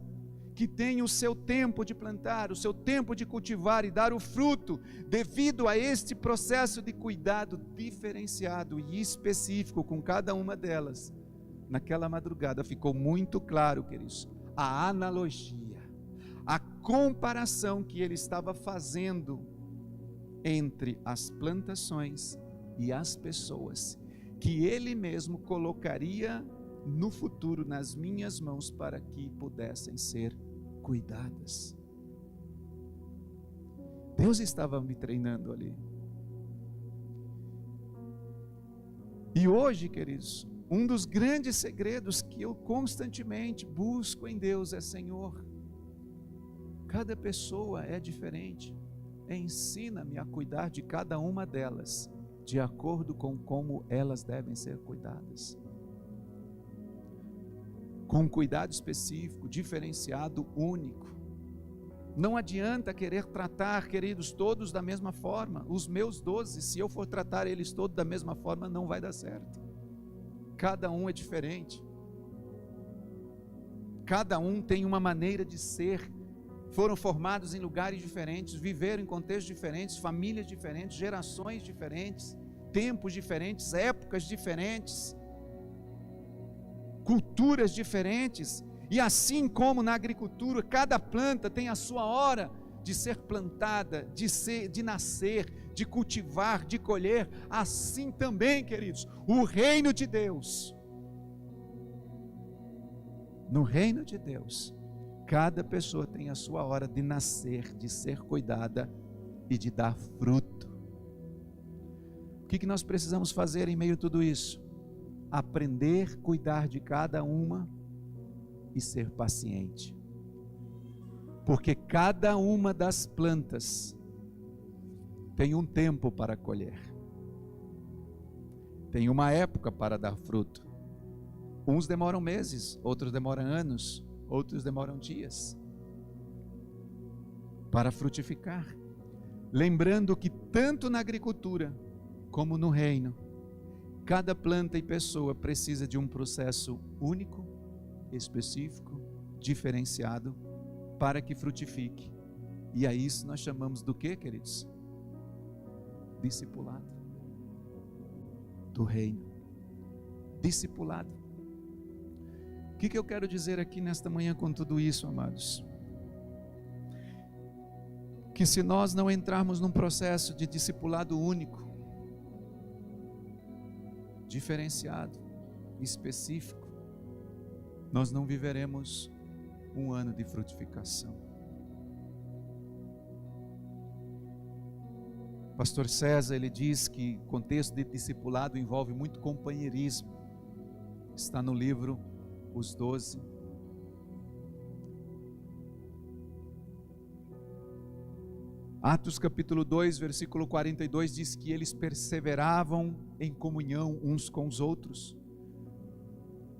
que tem o seu tempo de plantar, o seu tempo de cultivar e dar o fruto, devido a este processo de cuidado diferenciado e específico com cada uma delas, naquela madrugada ficou muito claro, queridos, a analogia, a comparação que ele estava fazendo entre as plantações e as pessoas, que ele mesmo colocaria no futuro nas minhas mãos para que pudessem ser cuidadas. Deus estava me treinando ali. E hoje, queridos, um dos grandes segredos que eu constantemente busco em Deus é: Senhor, cada pessoa é diferente, ensina-me a cuidar de cada uma delas, de acordo com como elas devem ser cuidadas. Com um cuidado específico, diferenciado, único. Não adianta querer tratar, queridos, todos da mesma forma. Os meus 12, se eu for tratar eles todos da mesma forma, não vai dar certo. Cada um é diferente. Cada um tem uma maneira de ser. Foram formados em lugares diferentes, viveram em contextos diferentes, famílias diferentes, gerações diferentes, tempos diferentes, épocas diferentes, culturas diferentes. E assim como na agricultura, cada planta tem a sua hora de ser plantada, de nascer, de cultivar, de colher, assim também, queridos, o reino de Deus. No reino de Deus, cada pessoa tem a sua hora de nascer, de ser cuidada e de dar fruto. O que nós precisamos fazer em meio a tudo isso? Aprender a cuidar de cada uma e ser paciente. Porque cada uma das plantas tem um tempo para colher. Tem uma época para dar fruto. Uns demoram meses, outros demoram anos, outros demoram dias para frutificar. Lembrando que tanto na agricultura como no reino, cada planta e pessoa precisa de um processo único, específico, diferenciado, para que frutifique. E a isso nós chamamos do que, queridos? Discipulado do reino. Discipulado. O que eu quero dizer aqui nesta manhã com tudo isso, amados? Que se nós não entrarmos num processo de discipulado único, diferenciado, específico, nós não viveremos um ano de frutificação. Pastor César, ele diz que o contexto de discipulado envolve muito companheirismo. Está no livro Os 12. Atos capítulo 2, versículo 42 diz que eles perseveravam em comunhão uns com os outros.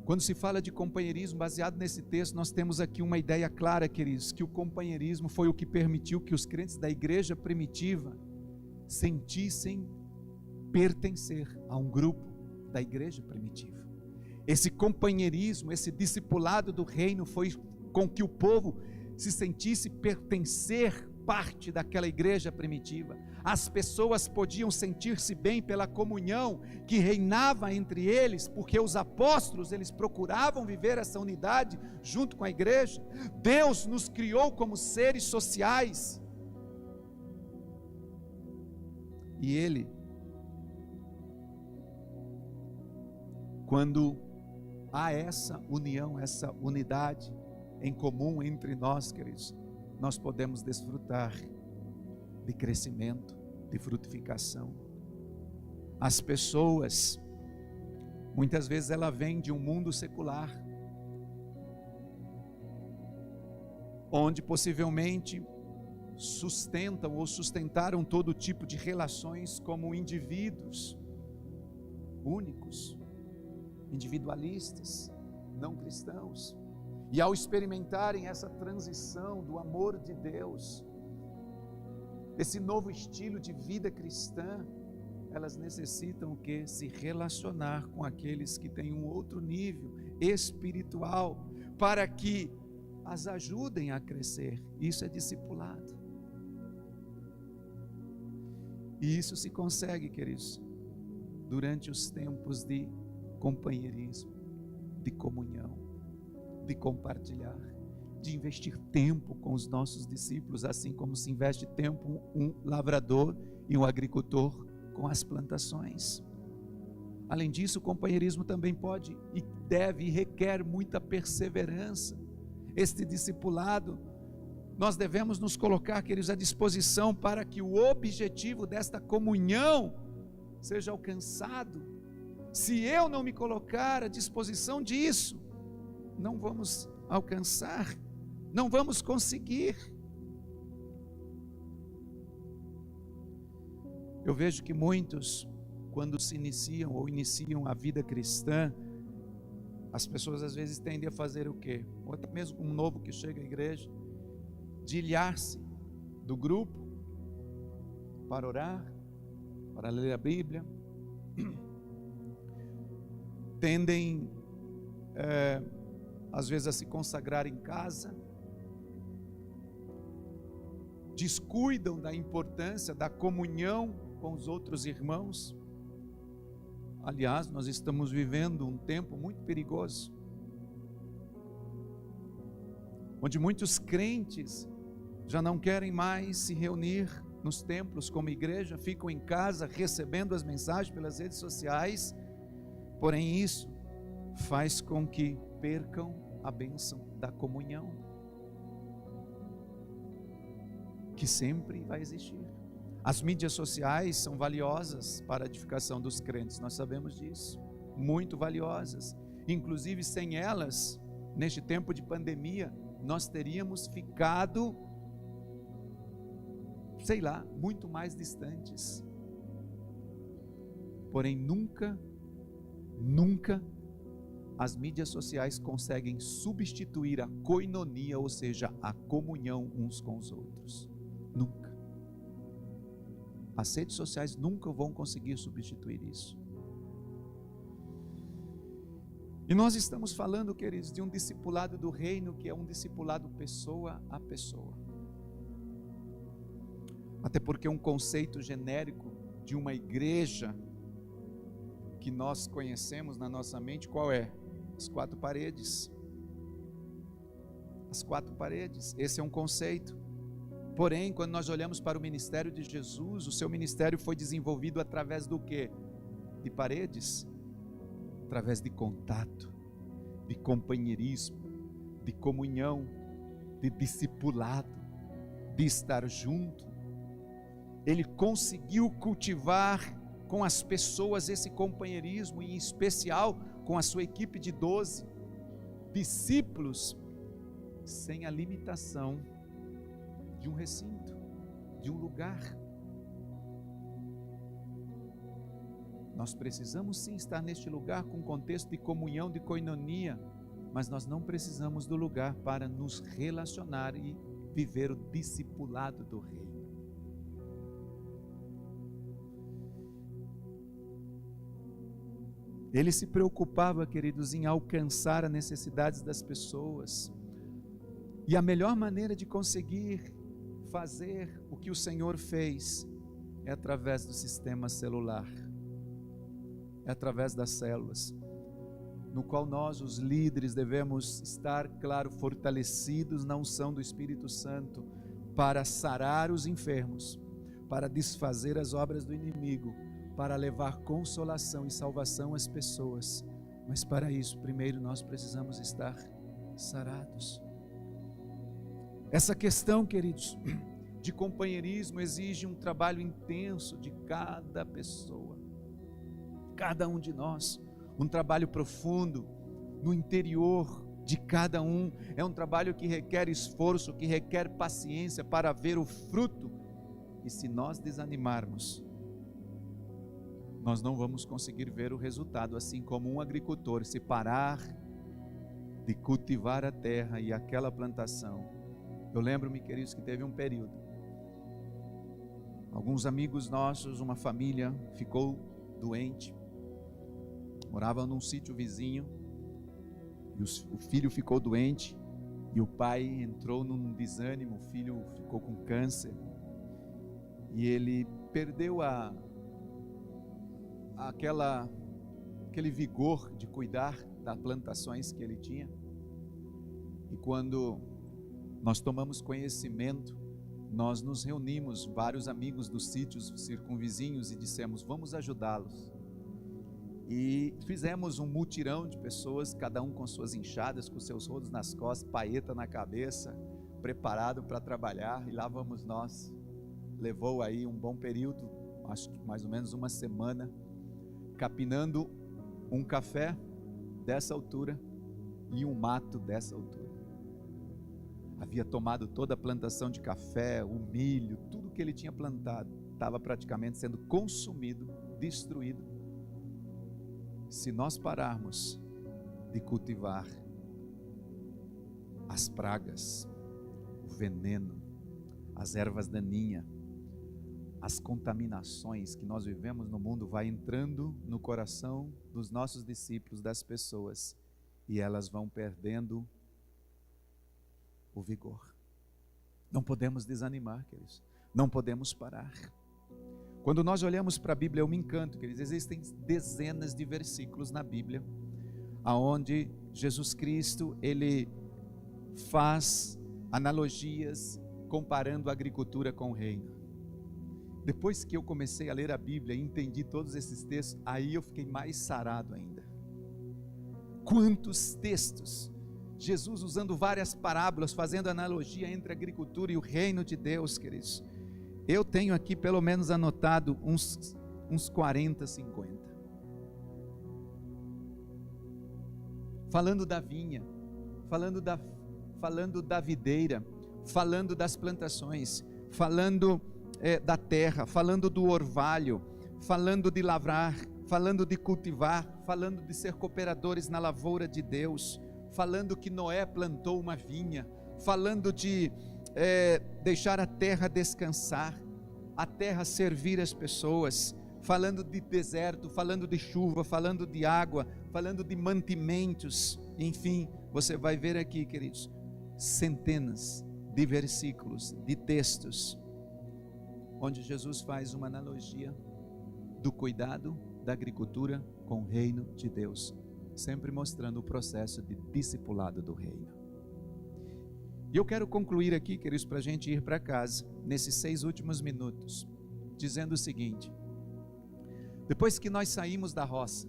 Quando se fala de companheirismo, baseado nesse texto, nós temos aqui uma ideia clara, queridos, que o companheirismo foi o que permitiu que os crentes da igreja primitiva sentissem pertencer a um grupo da igreja primitiva. Esse companheirismo, esse discipulado do reino foi com que o povo se sentisse pertencer parte daquela igreja primitiva. As pessoas podiam sentir-se bem pela comunhão que reinava entre eles, porque os apóstolos, eles procuravam viver essa unidade junto com a igreja. Deus nos criou como seres sociais. E Ele, quando há essa união, essa unidade em comum entre nós, queridos, nós podemos desfrutar de crescimento, de frutificação. As pessoas, muitas vezes ela vem de um mundo secular, onde possivelmente sustentam ou sustentaram todo tipo de relações como indivíduos únicos, individualistas, não cristãos. E ao experimentarem essa transição do amor de Deus, esse novo estilo de vida cristã, elas necessitam o quê? Se relacionar com aqueles que têm um outro nível espiritual, para que as ajudem a crescer. Isso é discipulado. E isso se consegue, queridos, durante os tempos de companheirismo, de comunhão, de compartilhar, de investir tempo com os nossos discípulos, assim como se investe tempo um lavrador e um agricultor com as plantações. Além disso, o companheirismo também pode e deve e requer muita perseverança. Este discipulado, nós devemos nos colocar, queridos, à disposição para que o objetivo desta comunhão seja alcançado. Se eu não me colocar à disposição disso, não vamos alcançar, não vamos conseguir. Eu vejo que muitos, quando se iniciam ou iniciam a vida cristã, as pessoas às vezes tendem a fazer o quê? Ou até mesmo um novo que chega à igreja, de ilhar-se do grupo para orar, para ler a Bíblia. Tendem às vezes a se consagrar em casa, descuidam da importância da comunhão com os outros irmãos. Aliás, nós estamos vivendo um tempo muito perigoso, onde muitos crentes já não querem mais se reunir nos templos como igreja, ficam em casa recebendo as mensagens pelas redes sociais, porém isso faz com que percam a bênção da comunhão, que sempre vai existir. As mídias sociais são valiosas para a edificação dos crentes, nós sabemos disso, muito valiosas. Inclusive, sem elas, neste tempo de pandemia, nós teríamos ficado, sei lá, muito mais distantes. Porém, nunca as mídias sociais conseguem substituir a koinonia, ou seja, a comunhão uns com os outros. Nunca. As redes sociais nunca vão conseguir substituir isso. E nós estamos falando, queridos, de um discipulado do reino, que é um discipulado pessoa a pessoa. Até porque um conceito genérico de uma igreja que nós conhecemos na nossa mente, qual é? As quatro paredes. As quatro paredes, esse é um conceito. Porém, quando nós olhamos para o ministério de Jesus, o seu ministério foi desenvolvido através do quê? De paredes, através de contato, de companheirismo, de comunhão, de discipulado, de estar junto. Ele conseguiu cultivar com as pessoas esse companheirismo, e em especial com a sua equipe de 12 discípulos, sem a limitação de um recinto, de um lugar. Nós precisamos sim estar neste lugar com contexto de comunhão, de koinonia, mas nós não precisamos do lugar para nos relacionar e viver o discipulado do reino. Ele se preocupava, queridos, em alcançar as necessidades das pessoas, e a melhor maneira de conseguir fazer o que o Senhor fez é através do sistema celular, é através das células, no qual nós, os líderes, devemos estar, claro, fortalecidos na unção do Espírito Santo, para sarar os enfermos, para desfazer as obras do inimigo, para levar consolação e salvação às pessoas. Mas para isso, primeiro nós precisamos estar sarados. Essa questão, queridos, de companheirismo exige um trabalho intenso de cada pessoa, cada um de nós, um trabalho profundo no interior de cada um. É um trabalho que requer esforço, que requer paciência para ver o fruto. E se nós desanimarmos, nós não vamos conseguir ver o resultado, assim como um agricultor, se parar de cultivar a terra e aquela plantação. Eu lembro-me, queridos, que teve um período, alguns amigos nossos, uma família ficou doente, moravam num sítio vizinho, e o filho ficou doente, e o pai entrou num desânimo, o filho ficou com câncer, e ele perdeu aquele vigor de cuidar das plantações que ele tinha. E quando nós tomamos conhecimento, nós nos reunimos, vários amigos dos sítios circunvizinhos, e dissemos: vamos ajudá-los. E fizemos um mutirão de pessoas, cada um com suas enxadas, com seus rodos nas costas, paeta na cabeça, preparado para trabalhar, e lá vamos nós. Levou aí um bom período, acho que mais ou menos uma semana, capinando um café dessa altura e um mato dessa altura. Havia tomado toda a plantação de café, o milho, tudo que ele tinha plantado estava praticamente sendo consumido, destruído. Se nós pararmos de cultivar as pragas, o veneno, as ervas daninhas, as contaminações que nós vivemos no mundo, vai entrando no coração dos nossos discípulos, das pessoas, e elas vão perdendo o vigor. Não podemos desanimar, queridos. Não podemos parar. Quando nós olhamos para a Bíblia, eu me encanto, queridos. Existem dezenas de versículos na Bíblia aonde Jesus Cristo, ele faz analogias comparando a agricultura com o reino. Depois que eu comecei a ler a Bíblia e entendi todos esses textos, aí eu fiquei mais sarado ainda. Quantos textos! Jesus usando várias parábolas, fazendo analogia entre a agricultura e o reino de Deus, queridos. Eu tenho aqui pelo menos anotado uns 40, 50. Falando da vinha, falando da videira, falando das plantações, falando da terra, falando do orvalho, falando de lavrar, falando de cultivar, falando de ser cooperadores na lavoura de Deus, falando que Noé plantou uma vinha, falando de deixar a terra descansar, a terra servir as pessoas, falando de deserto, falando de chuva, falando de água, falando de mantimentos. Enfim, você vai ver aqui, queridos, centenas de versículos, de textos, onde Jesus faz uma analogia do cuidado da agricultura com o reino de Deus, sempre mostrando o processo de discipulado do reino. E eu quero concluir aqui, queridos, para a gente ir para casa, nesses 6 últimos minutos, dizendo o seguinte: depois que nós saímos da roça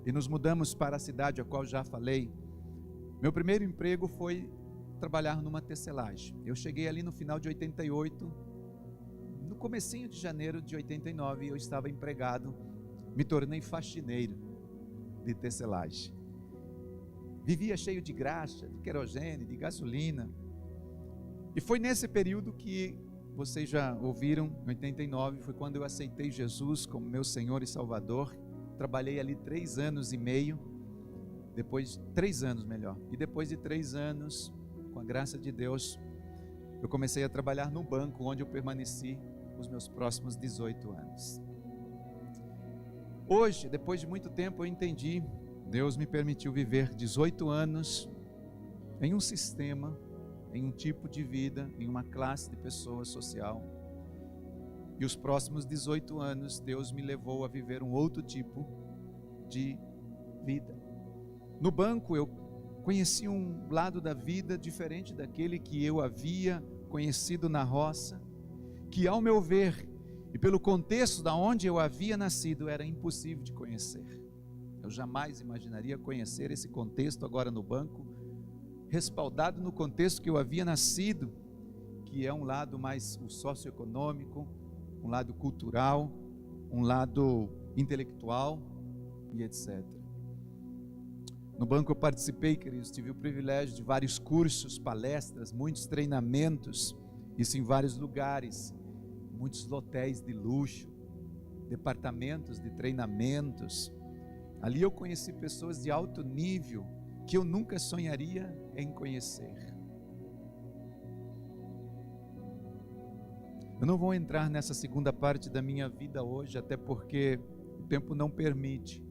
e nos mudamos para a cidade a qual já falei, meu primeiro emprego foi trabalhar numa tecelagem. Eu cheguei ali no final de 88, no comecinho de janeiro de 89, eu estava empregado, me tornei faxineiro de tecelagem. Vivia cheio de graxa, de querosene, de gasolina. E foi nesse período que vocês já ouviram, em 89, foi quando eu aceitei Jesus como meu Senhor e Salvador. Trabalhei ali 3 anos e meio, depois 3 anos melhor. E depois de 3 anos, com a graça de Deus, eu comecei a trabalhar no banco, onde eu permaneci os meus próximos 18 anos. Hoje, depois de muito tempo, eu entendi, Deus me permitiu viver 18 anos em um sistema, em um tipo de vida, em uma classe de pessoa social. E os próximos 18 anos, Deus me levou a viver um outro tipo de vida. No banco, eu conheci um lado da vida diferente daquele que eu havia conhecido na roça, que, ao meu ver, e pelo contexto da onde eu havia nascido, era impossível de conhecer. Eu jamais imaginaria conhecer esse contexto agora no banco, respaldado no contexto que eu havia nascido, que é um lado mais o socioeconômico, um lado cultural, um lado intelectual e etc. No banco eu participei, queridos, tive o privilégio de vários cursos, palestras, muitos treinamentos, isso em vários lugares, muitos hotéis de luxo, departamentos de treinamentos. Ali eu conheci pessoas de alto nível que eu nunca sonharia em conhecer. Eu não vou entrar nessa segunda parte da minha vida hoje, até porque o tempo não permite,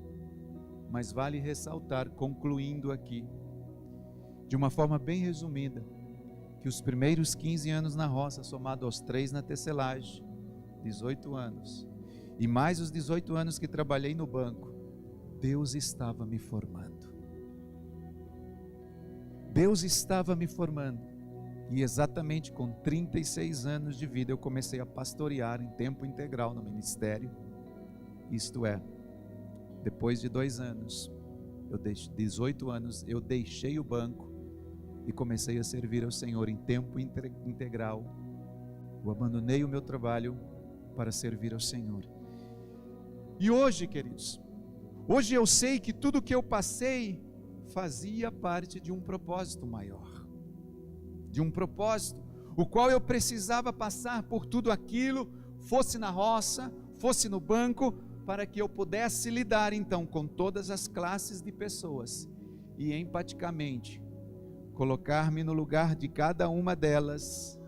mas vale ressaltar, concluindo aqui, de uma forma bem resumida, que os primeiros 15 anos na roça, somado aos 3 na tecelagem, 18 anos, e mais os 18 anos que trabalhei no banco, Deus estava me formando. Deus estava me formando. E exatamente com 36 anos de vida eu comecei a pastorear em tempo integral no ministério. Isto é, depois de 2 anos, 18 anos, eu deixei o banco e comecei a servir ao Senhor em tempo integral. Eu abandonei o meu trabalho para servir ao Senhor. E hoje, queridos, Hoje eu sei que tudo que eu passei fazia parte de um propósito maior, de um propósito, o qual eu precisava passar por tudo aquilo, fosse na roça, fosse no banco, para que eu pudesse lidar então com todas as classes de pessoas e empaticamente colocar-me no lugar de cada uma delas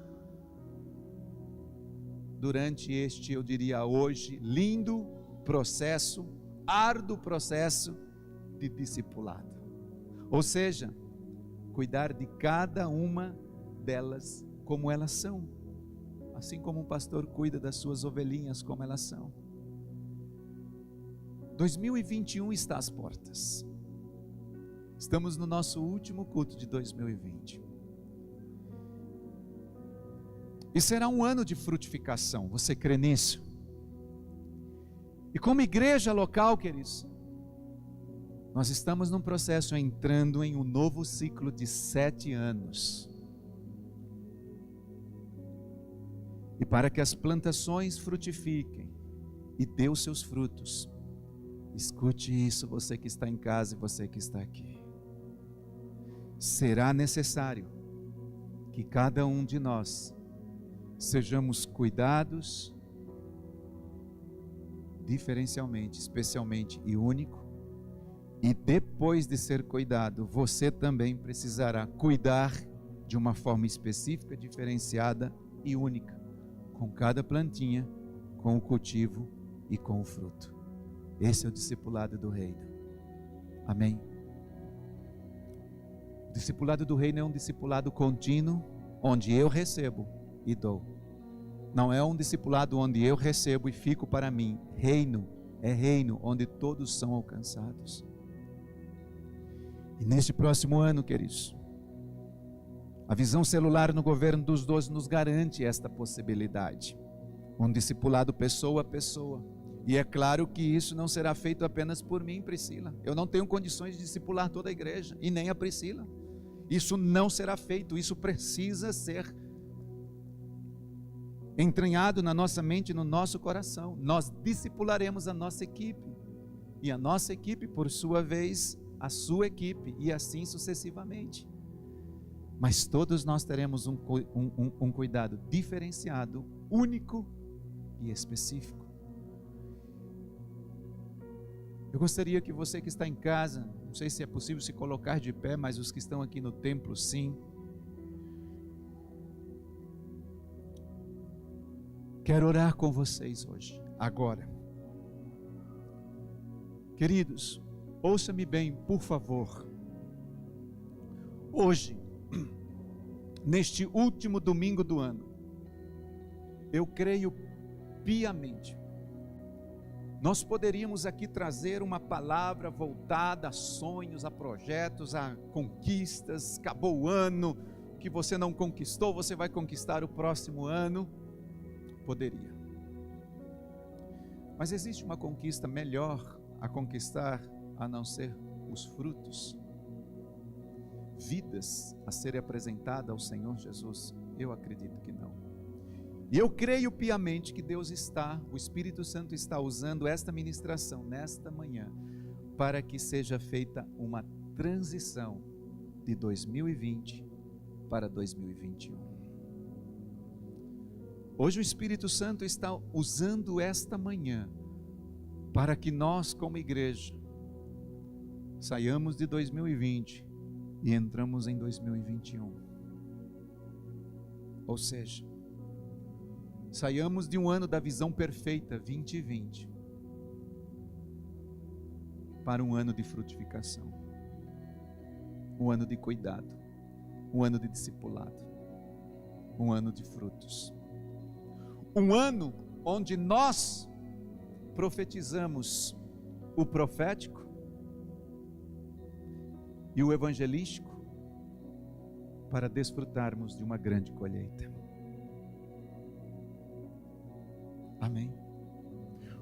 durante este, eu diria hoje, lindo processo, árduo processo de discipulado. Ou seja, cuidar de cada uma delas como elas são, assim como um pastor cuida das suas ovelhinhas como elas são. 2021 está às portas. Estamos no nosso último culto de 2020. E será um ano de frutificação, você crê nisso? E como igreja local, queridos, nós estamos num processo entrando em um novo ciclo de 7 anos. E para que as plantações frutifiquem e dê os seus frutos, escute isso, você que está em casa e você que está aqui. Será necessário que cada um de nós sejamos cuidados diferencialmente, especialmente e único. E depois de ser cuidado, você também precisará cuidar de uma forma específica, diferenciada e única, com cada plantinha, com o cultivo e com o fruto. Esse é o discipulado do reino. Amém? O discipulado do reino é um discipulado contínuo, onde eu recebo e dou. Não é um discipulado onde eu recebo e fico para mim. Reino é reino onde todos são alcançados. E neste próximo ano, queridos, a visão celular no governo dos 12 nos garante esta possibilidade. Um discipulado pessoa a pessoa. E é claro que isso não será feito apenas por mim, Priscila. Eu não tenho condições de discipular toda a igreja, e nem a Priscila. Isso não será feito, isso precisa ser entranhado na nossa mente e no nosso coração. Nós discipularemos a nossa equipe, e a nossa equipe, por sua vez, a sua equipe, e assim sucessivamente. Mas todos nós teremos um cuidado diferenciado, único e específico. Eu gostaria que você que está em casa, não sei se é possível se colocar de pé, mas os que estão aqui no templo, sim. Quero orar com vocês hoje, agora. Queridos, ouça-me bem, por favor. Hoje, neste último domingo do ano, eu creio piamente, nós poderíamos aqui trazer uma palavra voltada a sonhos, a projetos, a conquistas. Acabou o ano, que você não conquistou, você vai conquistar o próximo ano. Poderia. Mas existe uma conquista melhor a conquistar, a não ser os frutos, vidas a serem apresentadas ao Senhor Jesus? Eu acredito que não. E eu creio piamente que Deus está, o Espírito Santo está usando esta ministração nesta manhã para que seja feita uma transição de 2020 para 2021. Hoje o Espírito Santo está usando esta manhã para que nós, como igreja, saiamos de 2020 e entramos em 2021. Ou seja, saiamos de um ano da visão perfeita, 2020, para um ano de frutificação, um ano de cuidado, um ano de discipulado, um ano de frutos, um ano onde nós profetizamos o profético e o evangelístico para desfrutarmos de uma grande colheita. Amém.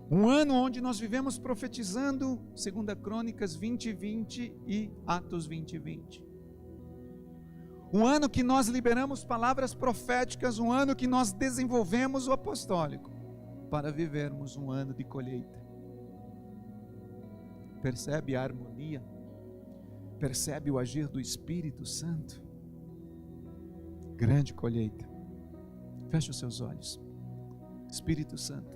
Um ano onde nós vivemos profetizando 2 Crônicas 20:20 e Atos 20:20. Um ano que nós liberamos palavras proféticas, um ano que nós desenvolvemos o apostólico, para vivermos um ano de colheita. percebe a harmonia, percebe o agir do Espírito Santo. Grande colheita. Feche os seus olhos. Espírito Santo,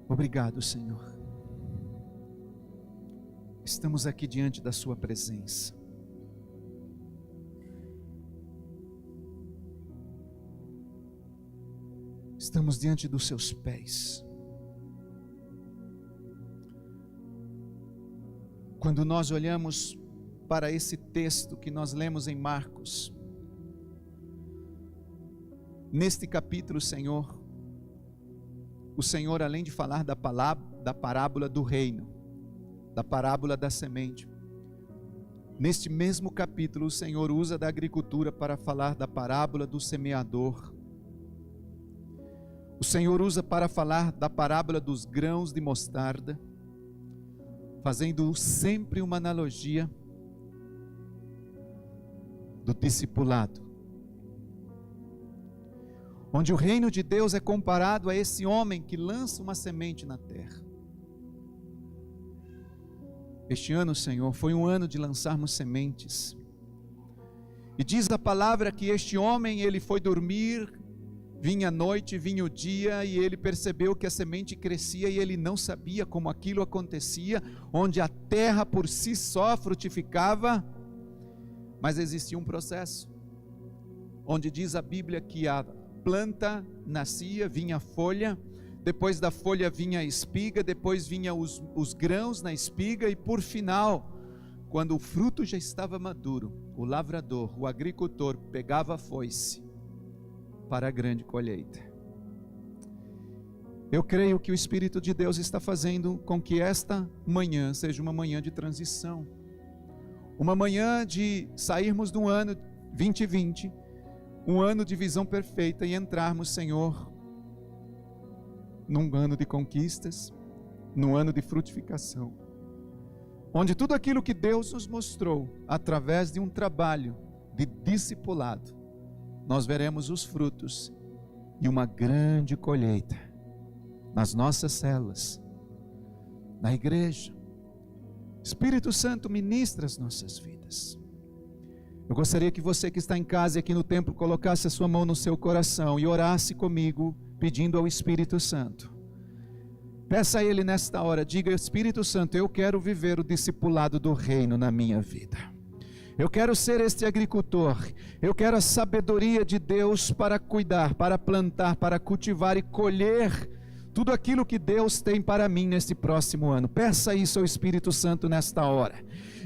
obrigado, Senhor. Estamos aqui diante da sua presença. Estamos diante dos seus pés. Quando nós olhamos para esse texto que nós lemos em Marcos, neste capítulo, Senhor, o Senhor, além de falar da parábola do reino, da parábola da semente, neste mesmo capítulo o Senhor usa da agricultura para falar da parábola do semeador. O Senhor usa para falar da parábola dos grãos de mostarda, fazendo sempre uma analogia do discipulado, onde o reino de Deus é comparado a esse homem que lança uma semente na terra. Este ano, Senhor, foi um ano de lançarmos sementes, e diz a palavra que este homem, ele foi dormir, vinha a noite, vinha o dia, e ele percebeu que a semente crescia, e ele não sabia como aquilo acontecia, onde a terra por si só frutificava, mas existia um processo, onde diz a Bíblia que a planta nascia, vinha a folha, depois da folha vinha a espiga, depois vinha os grãos na espiga, e por final, quando o fruto já estava maduro, o lavrador, o agricultor pegava a foice para a grande colheita. Eu creio que o Espírito de Deus está fazendo com que esta manhã seja uma manhã de transição, uma manhã de sairmos do ano 2020, um ano de visão perfeita, e entrarmos, Senhor, num ano de conquistas, num ano de frutificação, onde tudo aquilo que Deus nos mostrou, através de um trabalho de discipulado, nós veremos os frutos e uma grande colheita nas nossas células, na igreja. Espírito Santo, ministra as nossas vidas. Eu gostaria que você que está em casa e aqui no templo colocasse a sua mão no seu coração e orasse comigo, pedindo ao Espírito Santo. Peça a Ele nesta hora, diga: Espírito Santo, eu quero viver o discipulado do reino na minha vida. Eu quero ser este agricultor, eu quero a sabedoria de Deus para cuidar, para plantar, para cultivar e colher tudo aquilo que Deus tem para mim neste próximo ano. Peça isso ao Espírito Santo nesta hora.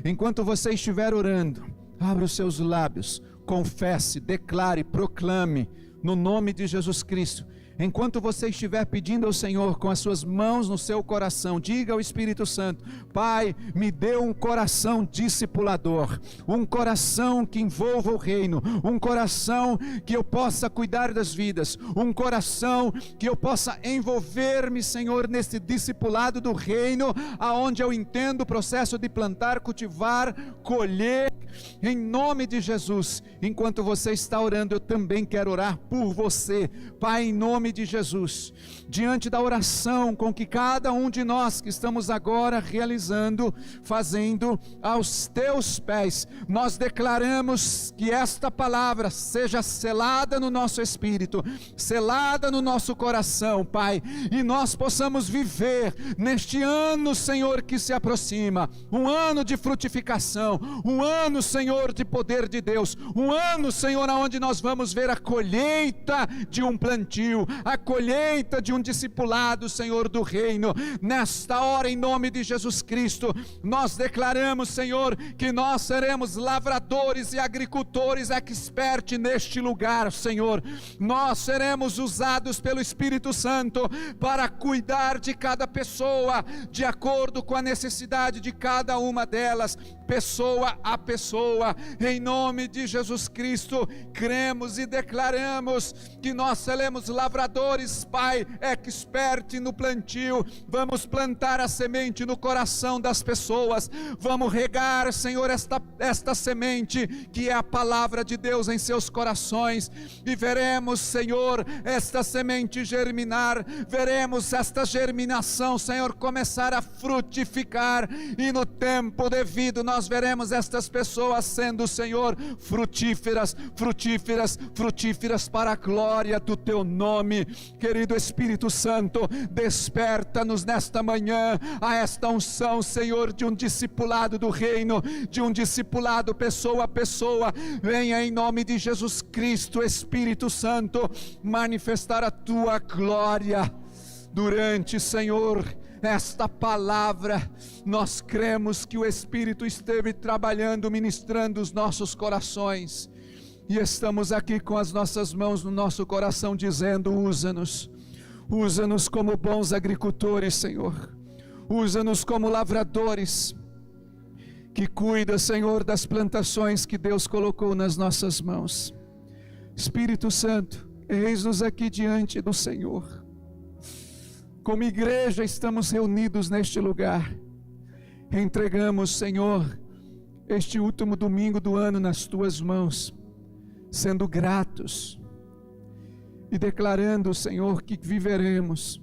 Enquanto você estiver orando, abra os seus lábios, confesse, declare, proclame no nome de Jesus Cristo. Enquanto você estiver pedindo ao Senhor com as suas mãos no seu coração, diga ao Espírito Santo: Pai, me dê um coração discipulador, um coração que envolva o reino, um coração que eu possa cuidar das vidas, um coração que eu possa envolver-me, Senhor, nesse discipulado do reino, aonde eu entendo o processo de plantar, cultivar, colher, em nome de Jesus. Enquanto você está orando, eu também quero orar por você, Pai, em nome de Jesus, diante da oração com que cada um de nós que estamos agora realizando, fazendo aos teus pés, nós declaramos que esta palavra seja selada no nosso espírito, selada no nosso coração, Pai, e nós possamos viver neste ano, Senhor, que se aproxima, um ano de frutificação, um ano, Senhor, de poder de Deus, um ano, Senhor, onde nós vamos ver a colheita de um plantio, a colheita de um discipulado, Senhor, do reino. Nesta hora, em nome de Jesus Cristo, nós declaramos, Senhor, que nós seremos lavradores e agricultores expert neste lugar, Senhor. Nós seremos usados pelo Espírito Santo para cuidar de cada pessoa, de acordo com a necessidade de cada uma delas, pessoa a pessoa, em nome de Jesus Cristo. Cremos e declaramos que nós seremos lavradores, Pai, expert no plantio. Vamos plantar a semente no coração das pessoas, vamos regar, Senhor, esta semente que é a palavra de Deus em seus corações, e veremos, Senhor, esta semente germinar, veremos esta germinação, Senhor, começar a frutificar, e no tempo devido nós veremos estas pessoas sendo, Senhor, frutíferas, frutíferas, frutíferas para a glória do teu nome. Querido Espírito Santo, desperta-nos nesta manhã a esta unção, Senhor, de um discipulado do reino, de um discipulado pessoa a pessoa. Venha em nome de Jesus Cristo, Espírito Santo, manifestar a tua glória durante, Senhor, esta palavra. Nós cremos que o Espírito esteve trabalhando, ministrando os nossos corações, e estamos aqui com as nossas mãos no nosso coração dizendo: usa-nos, usa-nos como bons agricultores, Senhor, usa-nos como lavradores, que cuida, Senhor, das plantações que Deus colocou nas nossas mãos. Espírito Santo, eis-nos aqui diante do Senhor, como igreja estamos reunidos neste lugar, entregamos, Senhor, este último domingo do ano nas tuas mãos, sendo gratos e declarando, Senhor, que viveremos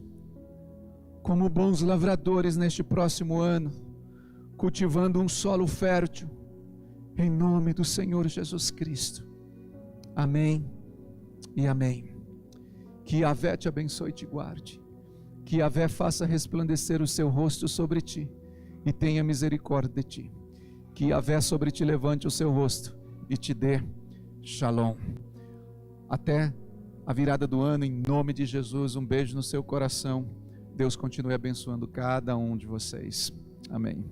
como bons lavradores neste próximo ano, cultivando um solo fértil, em nome do Senhor Jesus Cristo. Amém e amém. Que Yahvé te abençoe e te guarde, que Yahvé faça resplandecer o seu rosto sobre ti e tenha misericórdia de ti, que Yahvé sobre ti levante o seu rosto e te dê Shalom. Até a virada do ano, em nome de Jesus, um beijo no seu coração. Deus continue abençoando cada um de vocês. Amém.